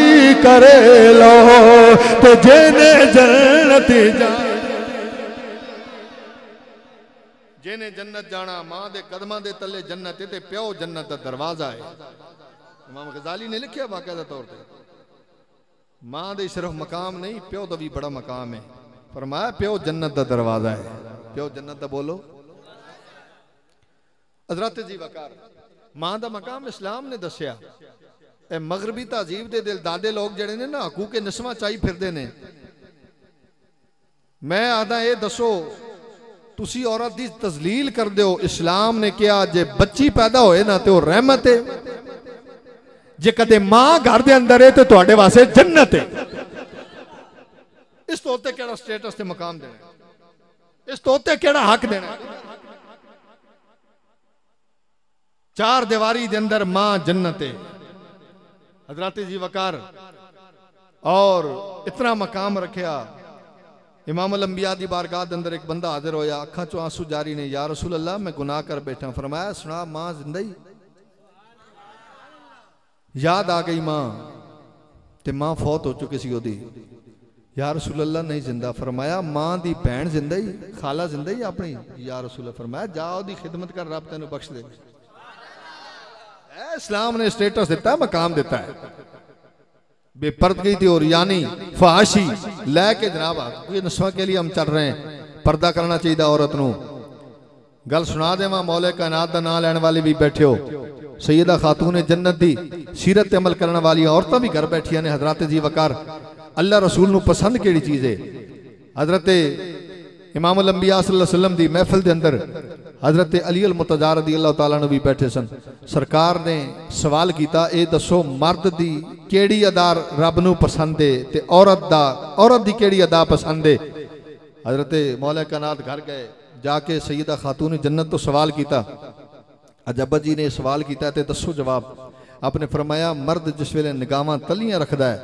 करे लो तो जेने जन्नती जेने जन्नत जाना मां दे कदमां दे तले जन्नत ते प्यो जन्नत दा दरवाजा है। इमाम गजाली ने लिखा बाकायदा तौर पे मां दे सिर्फ मकाम नहीं प्यो दा भी बड़ा मकाम है। फरमाया प्यो जन्नत दा दरवाजा है। प्यो जन्नत दा बोलो हजरत जी वकार मां दा मकाम इस्लाम ने दसिया। ए मगरबी तहजीब दे दिल दादे लोग जड़े ने ना हकूके नस्वां चाई फिरदे ने। मैं आदा ये दसो तुसी औरत दी तजलील कर दो। इस्लाम ने कहा जे बच्ची पैदा होए ना तो रहमत है, जे कदे मां घर दे अंदर है तो तुहाडे वास्ते जन्नत है। इस तो उत्ते केड़ा स्टेटस ते मकाम देना, इस तो उत्ते केड़ा हक देना। चार दीवारी दे अंदर मां जन्नत है। हजरत जी वकार और इतना मकाम रखा। इमाम अल अंबिया दी बारगाह दे अंदर एक बंदा हाजिर होया, अखा चो आंसू जारी ने, या रसूल अल्लाह मैं गुनाह कर बैठा। फरमाया सुना मां जिंदा ही? याद आ गई मां ते मां फौत हो चुकी सी ओदी। या रसूल अल्लाह नहीं जिंदा। फरमाया मां दी भैन जिंदा ही, खाला जिंदा ही अपनी? या रसूल अल्लाह। फरमाया जा ओदी खिदमत कर, रब तेनू बख्श दे। इस्लाम ने स्टेटस दिता है, मकाम दिता है। बेपर्दगी थी और यानी फहाशी लैके जनाब नस्वां के लिए हम चल रहे हैं। पर्दा करना चाहिए औरत नू। गल सुना देवा मौले कायनात दा नाम लैण वाले भी बैठे हो। सैयदा खातून जन्नत दी सीरत अमल करने वाली औरतां भी घर बैठिया ने। हजरत जी वकार अल्लाह रसूल नू पसंद केड़ी चीज है? हजरत इमाम अल अंबिया सल्लल्लाहु अलैहि वसल्लम दी महफिल दे अंदर हजरत अली अल मुर्तज़ा रज़ी अल्लाह तआला अन्हु भी बैठे सन। सरकार ने सवाल किया ए दसो मर्द दी केड़ी अदा रब नू पसंद है ते औरत दी केड़ी अदा पसंद है? हजरत मौला कायनात घर गए, जाके सैयदा खातून जन्नत तो सवाल किया। अजब्बा जी ने सवाल किया ते दसो जवाब। आपने फरमाया मर्द जिस वेले निगाहां तलियां रखदा है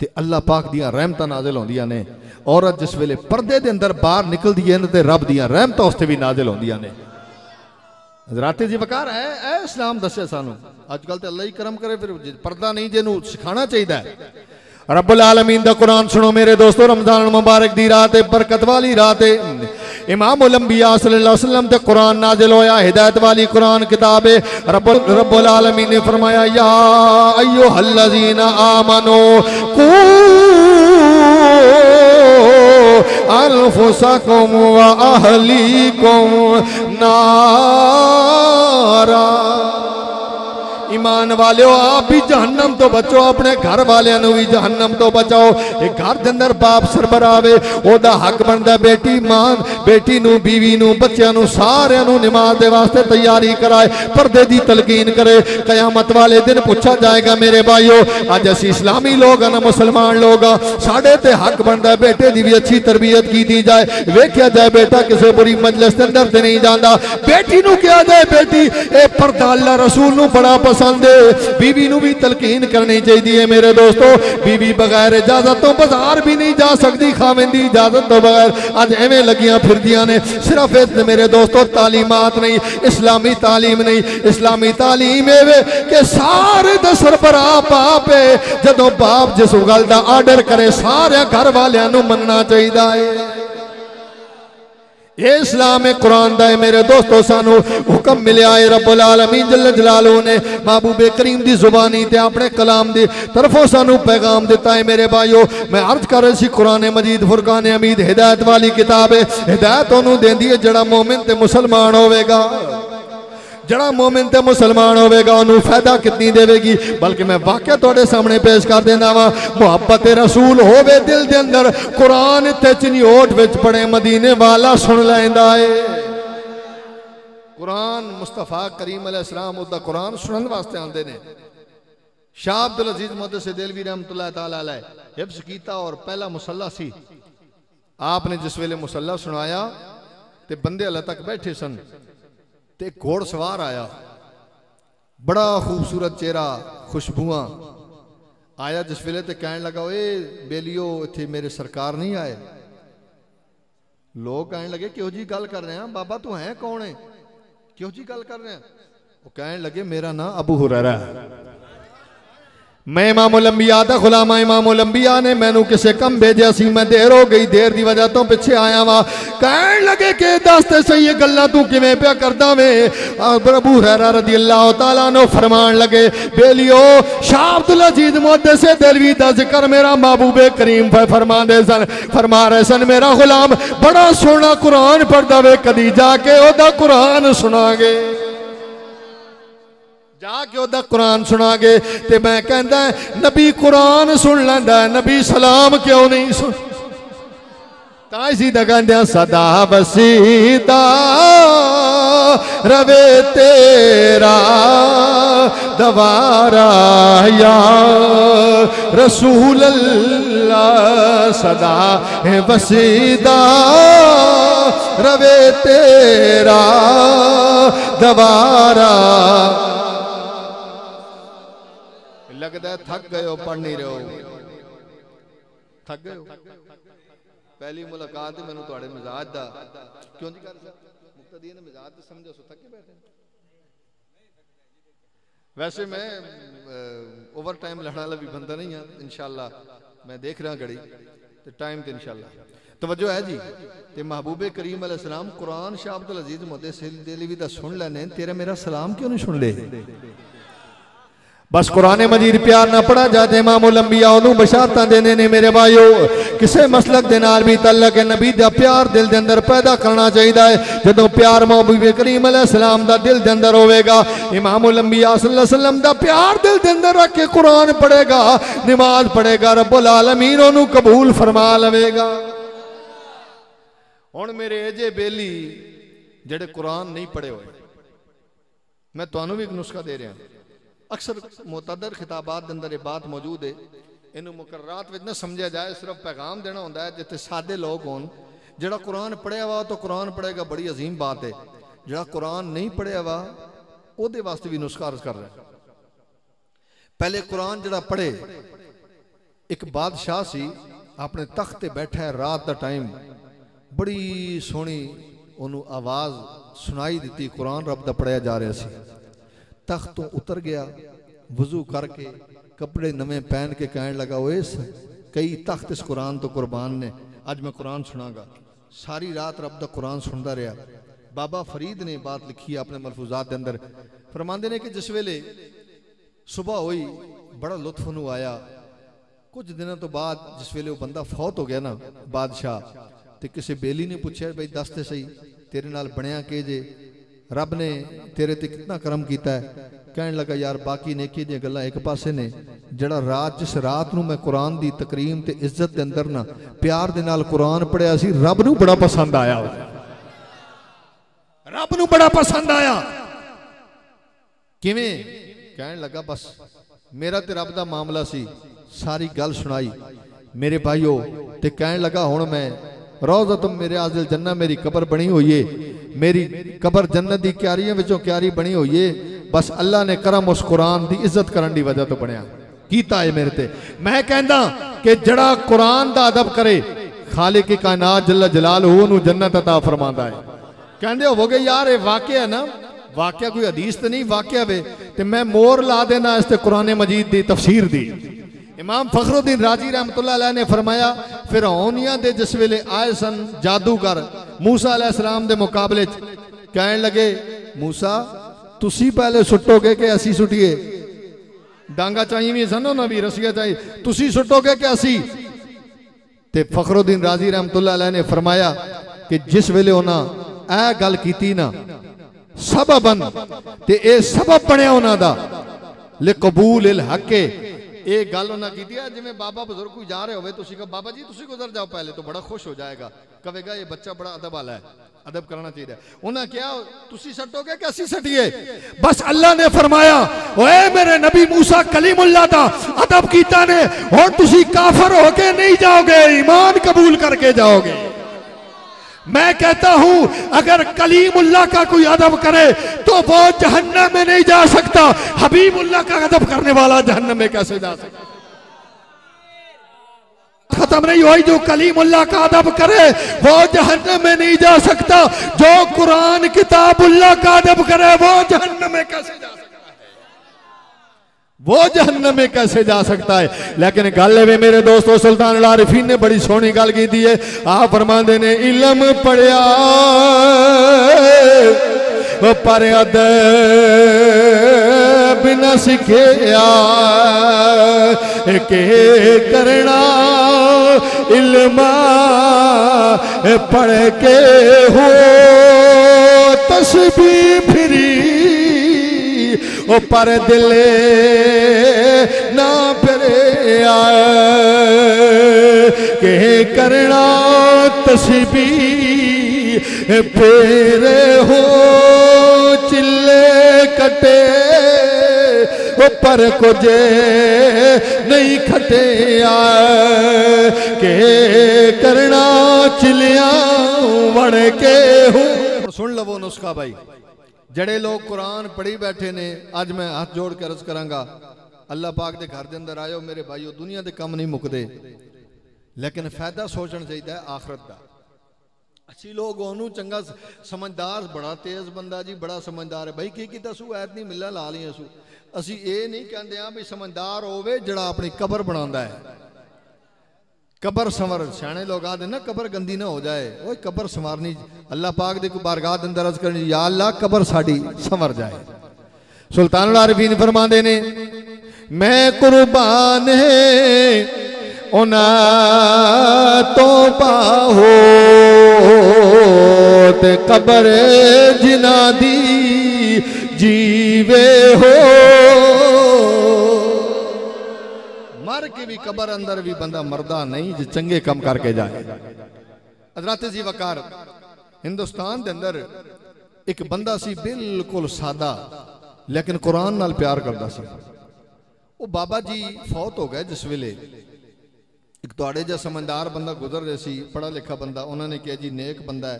ते अल्लाह पाक दियां रहमतां नाज़िल होंदियां ने। औरत जिस वेले पर्दे दे अंदर बाहर निकलदी है ते रब दियां रहमतां उस ते भी नाज़िल होंदियां ने। हज़रात जी वकार है इस्लाम दस्या सानू। अजकल तो अल्लाह ही करम करे, फिर पर्दा नहीं जिन्हों सिखाना चाहिए। रब्बुल आलमीन दा कुरान सुनो मेरे दोस्तों। रमजान मुबारक दी रात है, बरकत वाली रात है। इमाम उल अंबिया सल्लल्लाहु अलैहि वसल्लम ते कुरान नाजिल होया, हिदायत वाली कुरान किताब है। रब्बुल आलमीन ने फरमाया या अय्युहल्लज़ीना आमनू कू अनफुसकुम व अहलीकुम नारा। ईमान वालों आप भी जहन्नम तो बचो, अपने घर वालों भी जहन्नम तो बचाओ। एक घर के अंदर बाप सरबरावे ओदा हक बनता बेटी मान बेटी नू बीवी नू बच्चों नू सारे नू नमाज दे वास्ते तैयारी कराए, पर्दे दी तलकीन करे। कयामत वाले दिन पूछा जाएगा मेरे भाइयों अज असी इस्लामी लोग ना मुसलमान लोग साढ़े ते हक बनता बेटे की भी अच्छी तरबियत की दी जाए। वेख्या जाए बेटा किसी बुरी मजलिस के अंदर ते नहीं जाता। बेटी नू कहा जाए बेटी ए पर्दा अल्लाह रसूल नू बड़ा पसंद है। बीवी नू भी तलकीन करनी चाहिए मेरे दोस्तों। बीवी बगैर इजाजत तो बाजार भी नहीं जा सकती, खाविंद दी इजाजत तो बगैर अज एवें लगियां फिरदियां ने। सिर्फ मेरे दोस्तों तालीमात नहीं, इस्लामी तालीम नहीं। इस्लामी तालीम के सारे दा सरबराह बाप है। जदों बाप जिस गल दा आर्डर करे सारे घर वालियां नू मनना चाहिए है। ये इस्लाम है, कुरान दा है मेरे दोस्तों। सानू हुक्म मिलया है रब्बुल आलमीन जल्ल जलालहू ने महबूबे करीम दी जुबानी ते अपने कलाम दी तरफों सानू पैगाम दिता है मेरे भाइयों। मैं अर्ज कर रही सी कुरान मजीद फुरकान हमीद हिदायत वाली किताब है। हिदायत ओनू देंदी है जड़ा मोमिन ते मुसलमान होवेगा। जड़ा मोमिन ते मुसलमान होवेगा उन्होंने फायदा कितनी देवेगी। बल्कि मैं वाकया थोड़े सामने पेश कर देना वा। मुहब्बत रसूल होवे दिल दे अंदर कुरान इत्थे चिन्होट विच पड़े मदीने वाला सुन लैंदा है। कुरान मुस्तफा करीम अलैहिस्सलाम उदा कुरान सुनने वास्ते आंदे ने। शाह अब्दुल अजीज मुहद्दिस देलवी रहमतुल्लाह तआला अलैह हिफ्ज़ कीता और पहला मुसल्ला सी। आपने जिस वेले मुसल्ला सुनाया ते बंदे हले तक बैठे सन ते घोड़सवार आया। बड़ा खूबसूरत चेहरा, खुशबुआ। आया जिस वेले तो कहने लगा, ओए बेलियो इत्थे मेरे सरकार नहीं आए। लोग कहने लगे क्यों जी गल कर रहे हैं, बाबा तू है कौन है, क्यों जी गल कर रहे हैं। वो कहने लगे मेरा नाम अबू हुरैरा है, मैं इमामुल अंबिया दा गुलाम हां। इमामुल अंबिया ने मैनू किसे कम भेजा सी, मैं देर हो गई, देर की वजह तो पिछे आया वा। कहने लगे कि दस ते सही गल्लां तू किवें पिया करदा वे। अबू हुरैरा रज़ियल्लाहु तआला अन्हु फरमान लगे, बेलियो शाह अब्दुल अजीज मुहद्दिस दिलवी दा जिक्र मेरा महबूबे करीम फरमांदे सन, फरमा रहे सन मेरा गुलाम बड़ा सोहना कुरान पढ़दा वे, कदी जाके ओदा कुरान सुनागे, जाके ओदा कुरान सुनागे। ते मैं कहंदा नबी कुरान सुन लैंदा, नबी सलाम क्यों नहीं सुन। ताई कहंदे सदा वसीदा रवे तेरा दवारा या रसूल अल्लाह, सदा वसीदा रवे तेरा दवारा। लगता है थक गए हो, पढ़ नहीं रहे हो, थक गए हो। पहली मुलाकात मैनू तुहाडे मिजाज दा क्यों जी कर मुक्तदी ने मिजाज तो समझो सो थके बैठे। वैसे मैं ओवर टाइम लड़ने वाला भी बंदा नहीं है, इंशाअल्लाह मैं देख रहा घड़ी तो टाइम तो इंशाअल्लाह तवज्जो है जी। ते महबूबे करीम अलैहिस्सलाम कुरान शाह अब्दुल अजीज मुहद्दिस दिलवी दा सुन लेने, तेरा मेरा सलाम क्यों नहीं सुन ले। बस कुरान मजीद प्यार ना पढ़ा जाते इमामुल अंबिया ओनू बशारतां देने ने। मेरे भाईओ किसे मसलक दे नाल भी तल्लक है, नबी दा प्यार दिल दे अंदर पैदा करना चाहिए है। जदों प्यार महबूबे करीम अलैहिस्सलाम दा दिल दे अंदर होवेगा, इमामुल अंबिया सल्लल्लाहु अलैहि वसल्लम दा प्यार दिल दे अंदर रख के कुरान पढ़ेगा, नमाज पढ़ेगा, रब्बुल आलमीन ओनू कबूल फरमा लवेगा। हुण मेरे अजे बेली जेड़े कुरान नहीं पढ़े हुए, मैं तुहानू भी एक नुस्खा दे रहा। अक्सर मुतअद्दिद खिताबात के अंदर ये बात मौजूद है, इनू मुकर्ररात विच ना समझा जाए, सिर्फ पैगाम देना होंदा है। जिथे सादे लोग होन, जिहड़ा कुरान पढ़िया वा तो कुरान पढ़ेगा, बड़ी अजीम बात है। जिहड़ा कुरान नहीं पढ़िया वा उहदे वास्ते भी नुस्खा अर्ज कर रहा है। पहले कुरान जिहड़ा पढ़े, एक बादशाह सी अपने तख्त ते बैठा है, रात का टाइम, बड़ी सोहनी उन्होंने आवाज़ सुनाई दी, कुरान रब दा पढ़िया जा रहा सी। तख्त तो उतर गया, वजू करके कपड़े नवे पहन के कहने लगा, ओए कई तख्त इस कुरान तो कुर्बान ने, अज मैं कुरान सुनागा। सारी रात रब दा कुरान सुनता रहा। बाबा फरीद ने बात लिखी है अपने मलफूजात के अंदर, फरमाते ने कि जिस वेले सुबह हुई बड़ा लुत्फ उन्होंने आया। कुछ दिनों तो बाद जिस वेले वो बंदा फौत हो गया ना बादशाह, तो किसी बेली ने पूछा भाई दस ते सही तेरे नाल बनया के जे, रब ने तेरे ते कितना करम किया है। कहने लगा यार बाकी नेकी दी गल्लां एक पासे ने, जड़ा रात जिस रात नूं मैं कुरान दी तकरीम ते इज्जत दे अंदर ना प्यार दे नाल कुरान पढ़िया सी, रब नूं बड़ा पसंद आया, रब नूं बड़ा पसंद आया। किवें? कहने लगा बस मेरा ते रब दा मामला सी, सारी गल सुनाई मेरे भाईओ। ते कहने लगा हुण मैं रोज़तुम मेरे आज़िल जन्ना, मेरी कबर बनी हुई है, मेरी कबर जन्नत की क्यारियों विचों क्यारी बनी हुई है। बस अल्लाह ने करम उस कुरान की इज्जत करने की वजह तो बनया कीता है मेरे ते। मैं कहना कि जड़ा कुरान का अदब करे, खालिक की कायनात जल्ल जलालहू नूं जन्नत अता फरमांदा है। कहंदे होवोगे यार ये वाकया है ना, वाकया कोई हदीस तो नहीं, वाकया वे ते मैं मोर ला देना इस ते कुरान मजीद की तफसीर दी। इमाम फखरुद्दीन राजी रहमतुल्लाह अलैह ने फरमाया, फिरौनियां दे जिस वेले आए सन जादूगर मूसा अलैहिस्सलाम दे मुकाबले कहने लगे, मूसा तुसी पहले सुटोगे कि असी सुटिए? डांगा चाहिए भी सन ना भी रसिया चाहिए, तुसी सुटोगे कि असी? ते फखरुद्दीन राजी रहमतुल्लाह अलैह ने फरमाया कि जिस वेले उन्हां ऐ गल कीती ना सबबन, ते ए सबब बनया उन्हां दा ले कबूल इल हक़। ये गल उन्होंने की है जिमें बाबा बुजुर्ग कोई जा रहे हो, कहो बाबा जी तुसी गुजर जाओ पहले, तो बड़ा खुश हो जाएगा, कहेगा ये बच्चा बड़ा अदब वाला है, अदब करना चाहिए। उन्हें क्या तुसी सटोगे कि असी सटिए? बस अल्लाह ने फरमाया ओए मेरे नबी मूसा कलीमुल्लाह दा अदब कीता ने, हुण तुसी काफर होके नहीं जाओगे, ईमान कबूल करके जाओगे। मैं कहता हूं अगर कलीमुल्लाह का कोई अदब करे तो वो जहन्नम में नहीं जा सकता, हबीबुल्लाह का अदब करने वाला जहन्नम में कैसे जा सकता? खत्म नहीं हुई। जो कलीमुल्लाह का अदब करे वो जहन्नम में नहीं जा सकता, जो कुरान किताबुल्लाह का अदब करे वो जहन्नम में कैसे जा सकता? वो जहन्नम में कैसे जा सकता है? लेकिन गल वे मेरे दोस्तों, सुल्तान अल आरिफीन ने बड़ी सोहनी गल की दी है। आप फरमाते ने इल्म पढ़िया पर अदब बिना सिखिया के करना इल्म पढ़ के हो तस्बीह फिरी ओ पर दिले ना फिरे के करना तस्बीह फेरे हो चिल्ले कटे पर कुछ नहीं खटे के करना चिलिया वड़ के हो। सुन लवो नुस्खा भाई, जड़े लोग कुरान पढ़ी बैठे ने, अज मैं हाथ जोड़ के अर्ज करांगा, अल्लाह पाक के घर के अंदर आयो मेरे भाईओ, दुनिया के कम नहीं मुकते, लेकिन फायदा सोचना चाहिए आखरत का। असी लोग ओनू चंगा समझदार, बड़ा तेज बंदा जी, बड़ा समझदार है भाई, की किता सू ऐत नहीं मिला ला लिया सू। असी ये नहीं कहते भी समझदार होवे जड़ा अपनी कबर बनाता है, कबर संवर। सियाने लोग आते ना कबर गंदी ना हो जाए, वो कबर संवारनी, अल्लाह पाक दे बारगाह दे अंदर अर्ज करनी, या अल्लाह कबर साडी संवर जाए। सुल्तान अल आरिफीन फरमाते ने मैं कुर्बान है उना तो पाहो ते कबर जिना दी जीवे हो। मर के भी कबर अंदर भी बंदा मरदा नहीं जो चंगे कम करके जाए। हज़रत जी वकार हिंदुस्तान के अंदर एक बंदा सी बिल्कुल सादा, लेकिन कुरान नाल प्यार करता सी। वो बाबा जी फौत हो गए जिस वेले, एक तुहाड़े जिहा समझदार बंदा गुजर रहा सी, पढ़ा लिखा बंदा, उन्होंने कहा जी नेक बंदा है,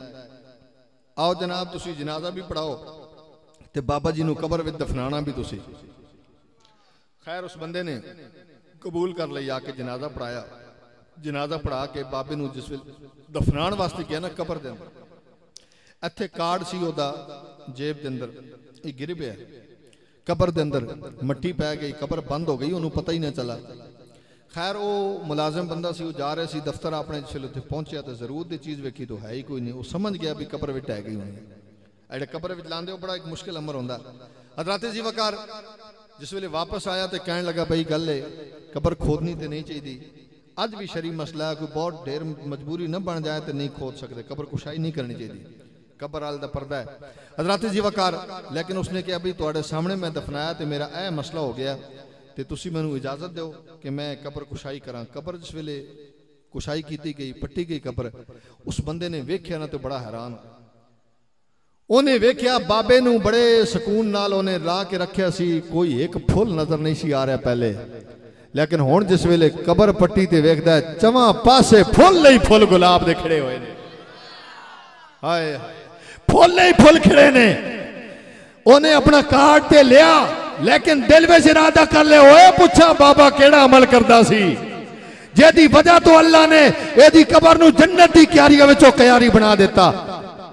आओ जनाब तुसी जनाजा भी पढ़ाओ ते बाबा जी नूं कबर विच दफनाना भी तुसी। खैर उस बंदे ने कबूल कर लिया, आके जनाजा पढ़ाया, जनाजा पढ़ा के बाबे नूं जिस वेले दफनाण वास्ते किया ना कबर दे अंदर, इत्थे कार्ड सी ओदा जेब दे अंदर, ये गिर पिया कबर दे अंदर, मट्टी पै गई, कबर बंद हो गई, उन्होंने पता ही ना चला। खैर वो मुलाजिम बंदा सी, वो जा रहे सी दफ्तर अपने, जिसले उत्थे पहुंचा तो जरूरत की चीज़ वेखी तो है ही कोई नहीं, वो समझ गया भी कबर विच टह गई होनी। अड़े कबर विच लांदे हो बड़ा एक मुश्किल अमर होंदा। हज़रत जी वकार जिस वेले वापस आया तो कहने लगा भाई गल है कबर खोदनी तो नहीं चाहिए, अज भी शरी मसला है, कोई बहुत ढेर मजबूरी न बन जाए तो नहीं खोद सकते, कबर कुशाई नहीं करनी चाहिए, कबर आल दा पर्दा है। हज़रत जी वकार लेकिन उसने कहा भी तुहाडे सामने मैं दफनाया तो मेरा यह मसला हो गया, तो तुसी मैनू इजाजत दो कि मैं कबर कुशाई करा। कबर जिस वेले कुशाई की गई, पट्टी गई कबर, उस बंदे ने वेख्या ना तो बड़ा हैरान, उन्हें वेख्या बाबे नू बड़े सुकून नाल उन्हें ला के रखिया सी, कोई एक फुल नजर नहीं सी आ रहा पहले, लेकिन हुण जिस वेले कबर पट्टी ते वेखदा है चवां पासे फुल ही फुल गुलाब दे खड़े हुए ने, हाय फुल ही फुल खड़े ने। उन्हें अपना कार्ड ते लिया, लेकिन दिल में इरादा कर ले, ओए पूछा बाबा केड़ा अमल करदा सी जेदी वजह तो अल्लाह ने एदी कबर नू जन्नत दी क्यारियां विचों क्यारी बना देता।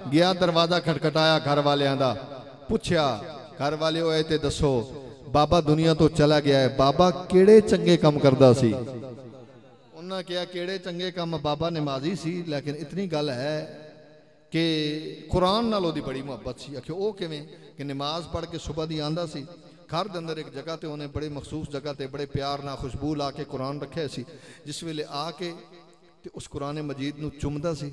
गया दरवाजा खटखटाया घर वालियां दा, पूछया घर वाले होए ते दसो बाबा दुनिया तो चला गया है, बाबा केड़े चंगे काम करदा सी? उन्होंने कहा केड़े चंगे काम, बाबा नमाजी सी, लेकिन इतनी गल है कि कुरान नाल ओदी बड़ी मुहब्बत सी। आखियो ओ किवें? कि नमाज पढ़ के सुबह दी आंदा सी, घर के अंदर एक जगह ते उन्हें बड़े मखसूस जगह ते बड़े प्यार ना खुशबू ला के कुरान रखे सी, जिस वेले आके ते उस कुरान मजीद नू चुमदा सी,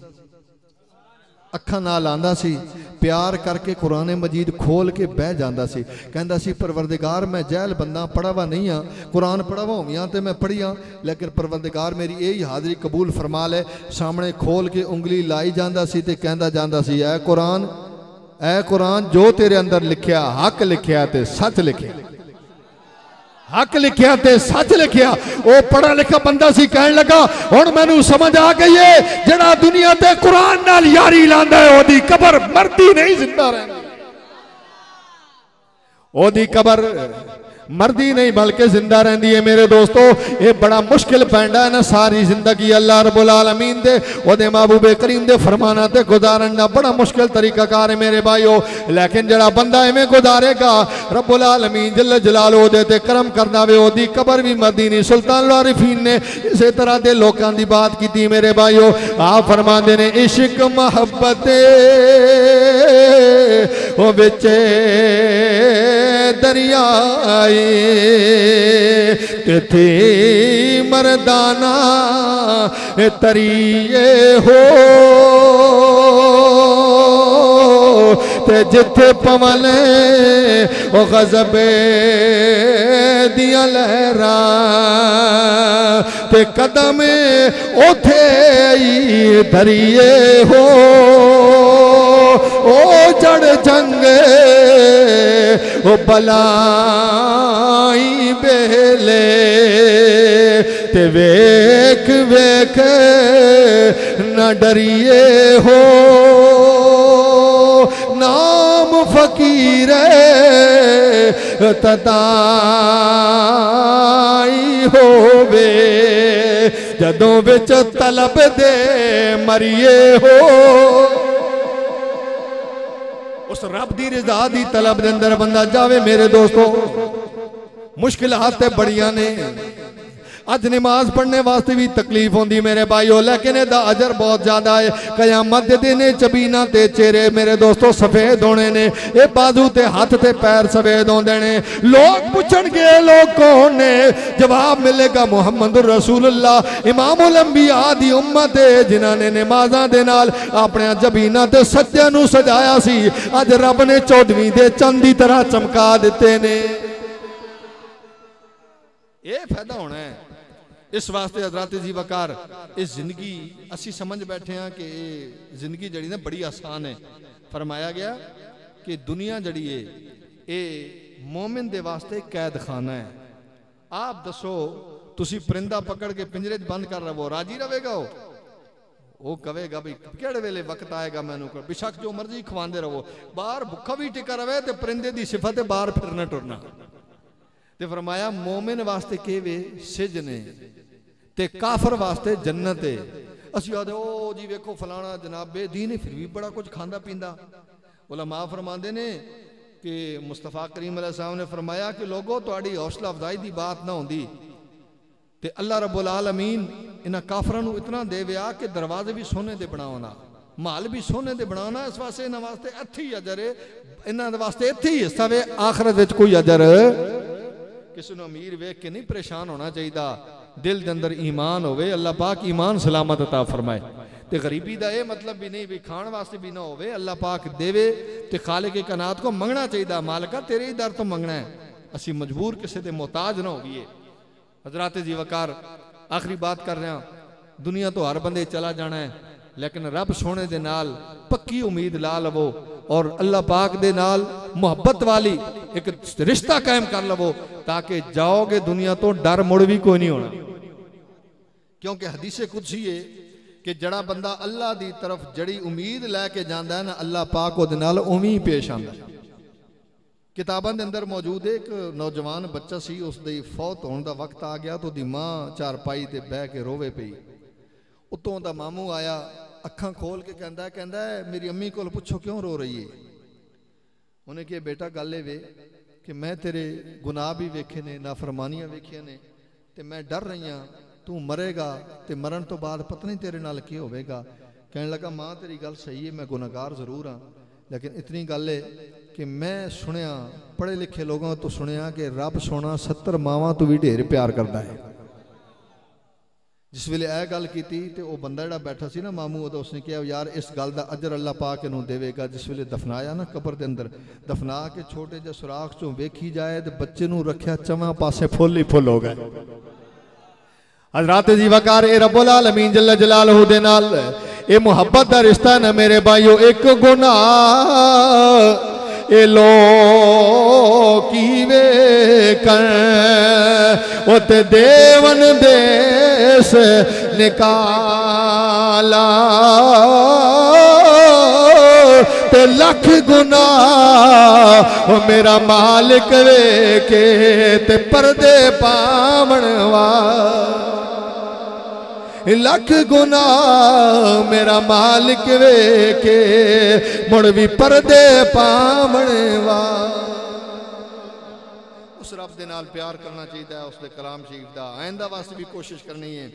अखा नाल आंदा सी, प्यार करके कुरान मजीद खोल के बह जाता सी, कहंदा सी परवरदिगार मैं जहल बंदा, पढ़ा वा नहीं हाँ, कुरान पढ़ा वा होवियां ते मैं पढ़ी हाँ, लेकिन परवरदिगार मेरी यही हाज़री कबूल फरमा ले। सामने खोल के उंगली लाई जाता सी ते कहंदा जांदा सी, ऐ कुरान जो तेरे अंदर लिखिया हक लिखिया ते सच लिखिया, हक लिखिया ते सच लिखिया। वो पढ़ा लिखा बंदा सी, कहन लगा हुण मैनू समझ आ गई है जड़ा दुनिया ते कुरान नाल यारी लांदा है ओदी कबर मरदी नहीं जिंदा रहंदी, ओदी कबर मरदी नहीं बल्कि जिंदा रहती है। मेरे दोस्तों ये बड़ा मुश्किल पैंडा है ना, सारी जिंदगी अल्लाह रब्बुल आलमीन दे ओदे महबूबे करीम दे फरमाना ते गुजारन दा बड़ा मुश्किल तरीकाकार है मेरे भाईओ। लेकिन जड़ा बंदा इवें गुजारेगा रब्बुल आलमीन जल्ल जलालो दे ते करम करदा वे ओदी कबर भी मरदी नहीं। सुल्तान आरिफीन ने इस तरह के लोगों की बात की मेरे भाईओ। आप फरमाते ने इश्क मोहब्बत ओ बिचे दरियाए थे मर्दाना तरिए हो ते जिथे पवने ओ गज़बे दिया लहरा ते कदम ओथे धरिए हो ओ जड़ जंगे ओ बलाई बेले ते वेख वेख न डरिए हो नाम फकीर तताई होवे जदों विच तलब दे मरिए हो। उस रब दी रिजा दी तलब दे अंदर बंदा जावे मेरे दोस्तों। मुश्किलात ते बड़ियां ने, अज नमाज पढ़ने वास्ते भी तकलीफ होंदी मेरे भाईओ, लेकिन इहदा अजर बहुत ज्यादा है। कयामत दे दिन चबीना ते चेहरे मेरे दोस्तों सफेद होने ने, ये बाजू ते हाथ ते पैर सफेद होंदे ने। लोग पूछणगे लोग कौन ने, जवाब मिलेगा मुहम्मद रसूलुल्लाह इमामुल अंबिया दी उम्मत है जिन्हां ने नमाज़ां दे नाल अपने जबीना ते सज्जे नूं सजाया सी। अज रब ने 14वीं दे चंद दी तरह चमका दिते ने। ये फायदा होना है इस वास्ते हज़रात जी वकार इस जिंदगी असी समझ बैठे हैं कि जिंदगी जड़ी ना बड़ी आसान है। फरमाया गया कि दुनिया जड़ी है ये मोमिन दे वास्ते कैद खाना है। आप दसो तुसी परिंदा पकड़ के पिंजरे बंद कर रहो राजी रहेगा? वो कहेगा भी केड़े वेले वक्त आएगा मैनू कर, बेशक जो मर्जी खवांदे रहो, बाहर भुखा भी टिका रहे तो परिंदे की सिफत है बाहर फिरना टुरना। ते फरमाया मोमिन वास्ते के वे सिजन है ते काफर वास्ते जन्नत है। असी आदे ओ जी वेखो फलाना जनाबे दीन फिर भी बड़ा कुछ खांदा पींदा। उलमा फरमाते ने कि मुस्तफा करीम अलैहिस्सलाम ने फरमाया कि लोगों तुहाडी हौसला अफजाई की बात ना होंदी ते अल्लाह रब्बुल आलमीन इन्हां काफरां नूं इतना देविया कि दरवाजे भी सोने दे बनावना, माल भी सोने दे बनावना। इस वास्ते इन्हां वास्ते इत्थे ही अजर है, इन्हां वास्ते इत्थे ही हिस्सा वे, आखिरत विच कोई अजर किसी ने अमीर वेख के नहीं परेशान होना चाहिए। दिल के अंदर ईमान होवे, अल्लाह पाक ईमान सलामत अता फरमाए। ते गरीबी का यह मतलब भी नहीं भी खाण वास्ते भी ना होवे, अल्लाह पाक देवे ते खालिक कायनात को मंगना चाहिए। मालिका तेरे ही दर तो मंगना है, असी मजबूर किसी के मोहताज ना होइए। हजरात जी वकार आखिरी बात कर रहा, दुनिया तो हर बंदे चला जाना है, लेकिन रब सोने दे नाल पक्की उम्मीद ला लवो और अल्लाह पाक दे नाल मुहब्बत वाली एक रिश्ता कायम कर लवो, ताकि जाओगे दुनिया तो डर मुड़ भी कोई नहीं होना। क्योंकि हदीसे कुदसी है कि जड़ा बंदा अल्लाह दी तरफ जड़ी उम्मीद लैके जाता है ना, अल्लाह पाक उहदे नाल उवें ही पेश आंदा। किताबां दे अंदर मौजूद है, एक नौजवान बच्चा सी, उसदी फौत होने का वक्त आ गया तो उसकी माँ चारपाई ते बह के रोवे पई। उतों दा मामू आया, अखां खोल के कहता है मेरी अम्मी को पुछो क्यों रो रही है। उन्हें कहा बेटा गल ये वे कि मैं तेरे गुनाह भी वेखे ने, नाफरमानियां वेखियां ने, ते मैं डर रही हाँ तू मरेगा ते मरण तो बाद पता नहीं तेरे नाल की होवेगा। कहने लगा माँ तेरी गल सही है, मैं गुनाहगार जरूर हाँ, लेकिन इतनी गल है कि मैं सुनिया पढ़े लिखे लोगों तो सुनिया कि रब सोना 70 मावां तो भी ढेर प्यार करता है। जिस वेले यह गल की तो वह बंदा जो बैठा सी ना मामू, उदों उसने कहा यार इस गल का अजर अल्लाह पाक इनू देवेगा। जिस वेले दफनाया ना कबर के अंदर, दफना के छोटे जे सुराख चों वेखी जाए तो बच्चे नू रखिया चवां पासे फुल ही फुल हो गए। हज़रात जी वकार ए रब्बुल आलमीन जल्ल जलालहू दे नाल ए मुहब्बत का रिश्ता ना मेरे भाईओ। एक गुनाह ए लो की वेखण उते देवन देश निकाला ते लख गुना ओ मेरा मालिक वेखे ते पर्दे पावण वाला लख गुना मेरा मालिक वेखे मुड़ भी पर्दे पावण वाला उस रब दे नाल प्यार करना चाहिए उसके कलाम शरीफ का आइंदा वास्ते भी कोशिश करनी है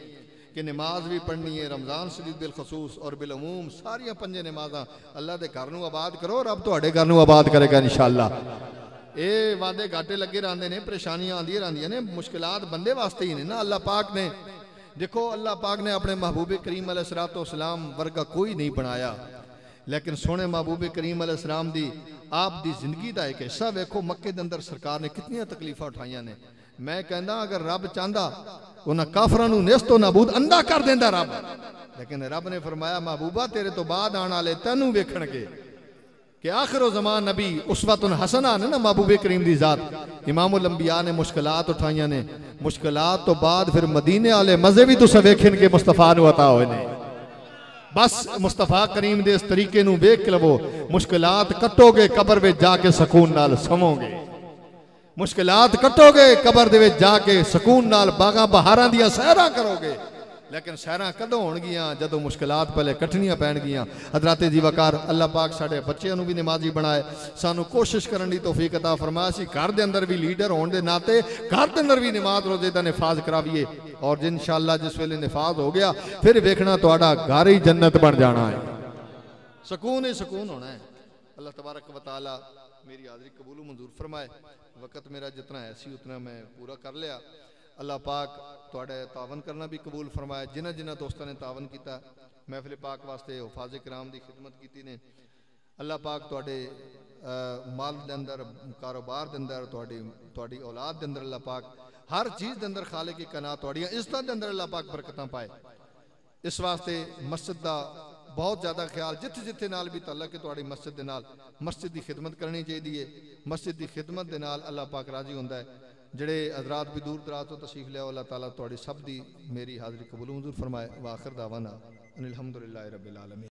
कि नमाज भी पढ़नी है रमज़ान शरीफ बिलखसूस और बिलअमूम सारिया पंजे नमाजा अल्लाह के घर नूं आबाद करो रब तुहाडे घर नूं आबाद करेगा इंशाअल्लाह। ये वादे घाटे लगे रहते हैं परेशानियां आंदियां रहंदियां ने मुश्किलात बंदे वास्ते ही ने ना अल्लाह पाक ने देखो अल्लाह पाक ने अपने महबूब करीम अलैहिस्सलाम वर्गा कोई नहीं बनाया लेकिन सोने महबूब करीम अलैहिस्सलाम दी आप दी जिंदगी का एक हिस्सा वेखो मक्के दे अंदर सरकार ने कितनी तकलीफा उठाइया ने मैं कहना अगर रब चाहता उन्हें काफरां नूं नेस्तो नाबूद अंधा कर देंदा रब लेकिन रब ने फरमाया महबूबा तेरे तो बाद आने वाले तैनूं वेखणगे कि आखिरो ज़मान नबी उसवतुन हसना ने ना महबूब करीम दी जात इमामुल अंबिया ने मुश्किलात उठाइया ने मुश्किलात तो बाद फिर मदीने वाले मजे भी तुस वेखन के मुस्तफा नूं अता होए ने बस मुस्तफा करीम दे इस तरीके नूं वेख के लवो मुश्किलात कटोगे कबर में जाके सकून नाल सवोगे मुश्किलात कटोगे कबर दे विच जाके सकून नाल बागा बहारां दियां सैरां करोगे लेकिन सैरां कदों होणगियां जदों मुश्किलात पहले कटनियां पैणगियां। हज़राते जीवाकार अल्लाह पाक साडे बच्चियां नूं भी नमाजी बनाए सानू कोशिश करन दी तौफीक अता फरमाए सी घर दे अंदर भी लीडर होण दे नाते घर दे अंदर भी नमाज रोजे दा निफाज करावीए और इंशाअल्लाह जिस वेले निफाज हो गया फिर वेखना तुहाडा घर ही जन्नत बन जाना है सुकून ही सुकून होना है। अल्लाह तबारक व तआला मेरी हाज़री कबूल मंजूर फरमाए वक़्त मेरा जितना है सी उतना मैं पूरा कर लिया। अल्लाह पाक तुहाडे तावन करना भी कबूल फरमाए जिन्हां जिन्हां दोस्तों ने तावन किया महफिल पाक वास्ते हुफाज़ कराम की खिदमत की ने अल्लाह पाक तुहाडे माल के अंदर कारोबार के अंदर तुहाडी औलाद के अंदर अल्लाह पाक हर चीज़ के अंदर खालिक की कनात तुहाडियां इज्जतां के अंदर अल्लाह पाक बरकतां पाए। इस वास्ते मस्जिद का बहुत ज़्यादा ख्याल जिथे जिथे नाल भी तल्लक है तुहाडी मस्जिद दे नाल मस्जिद की खिदमत करनी चाहिए मस्जिद की खिदमत के नाल अल्लाह पाक राजी होंदा है। जड़े हज़रात भी दूर दराज तो तशरीफ लिया अल्लाह ताला तुहाडी सब दी मेरी हाज़री कबूल मंजूर फरमाए। वाखिर दावाना अनिल हम्दुलिल्लाहि रब्बिल आलमीन।